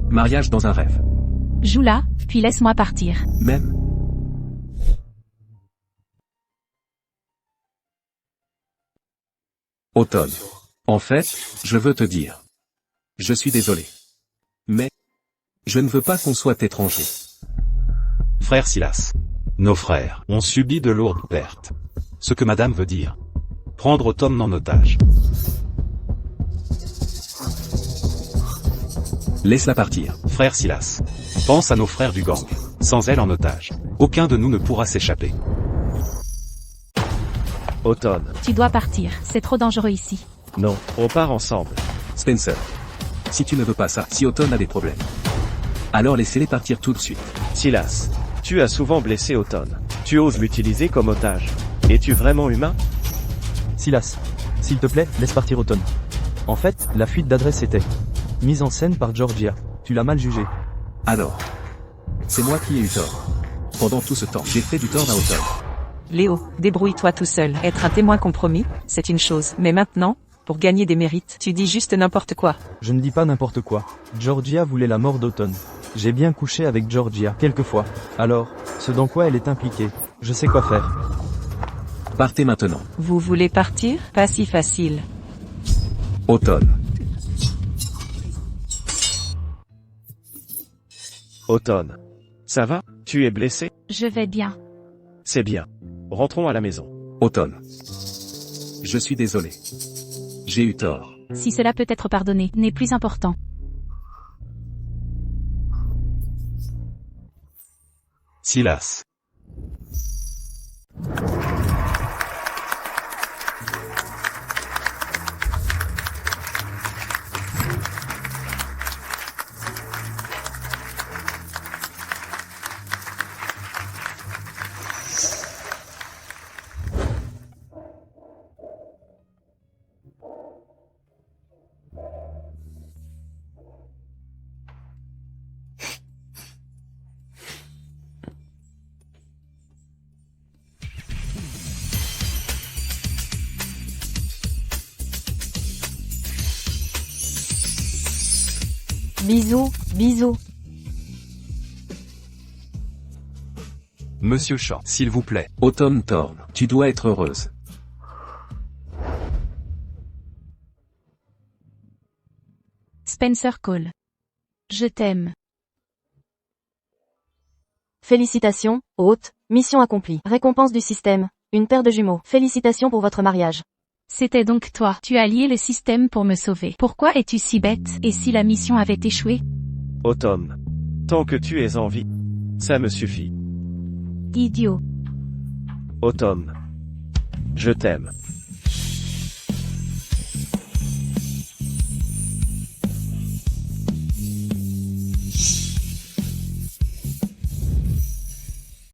Mariage dans un rêve. Joue-la, puis laisse-moi partir. Même. Automne. En fait, je veux te dire. Je suis désolé. Mais, je ne veux pas qu'on soit étrangers. Frère Silas. Nos frères ont subi de lourdes pertes. Ce que madame veut dire. Prendre Autumn en otage. Laisse-la partir. Frère Silas. Pense à nos frères du gang. Sans elle en otage, aucun de nous ne pourra s'échapper. Automne. Tu dois partir, c'est trop dangereux ici. Non, on part ensemble. Spencer. Si tu ne veux pas ça, si Autumn a des problèmes, alors laissez-les partir tout de suite. Silas. Tu as souvent blessé Automne. Tu oses l'utiliser comme otage. Es-tu vraiment humain? Silas. S'il te plaît, laisse partir Autumn. En fait, la fuite d'adresse était mise en scène par Georgia. Tu l'as mal jugée. Alors. C'est moi qui ai eu tort. Pendant tout ce temps, j'ai fait du tort à Autumn. Léo, débrouille-toi tout seul. Être un témoin compromis, c'est une chose. Mais maintenant, pour gagner des mérites, tu dis juste n'importe quoi. Je ne dis pas n'importe quoi. Georgia voulait la mort d'Autumn. J'ai bien couché avec Georgia, quelquefois. Alors, ce dans quoi elle est impliquée, je sais quoi faire. Partez maintenant. Vous voulez partir? Pas si facile. Automne. Automne. Ça va? Tu es blessé? Je vais bien. C'est bien. Rentrons à la maison. Automne. Je suis désolé. J'ai eu tort. Si cela peut être pardonné, n'est plus important. Silas. Bisous, bisous. Monsieur Shaw, s'il vous plaît. Autumn Thorne, tu dois être heureuse. Spencer Cole. Je t'aime. Félicitations, hôte, mission accomplie. Récompense du système, une paire de jumeaux. Félicitations pour votre mariage. C'était donc toi. Tu as lié le système pour me sauver. Pourquoi es-tu si bête? Et si la mission avait échoué? Automne. Tant que tu es en vie, ça me suffit. Idiot. Automne. Je t'aime.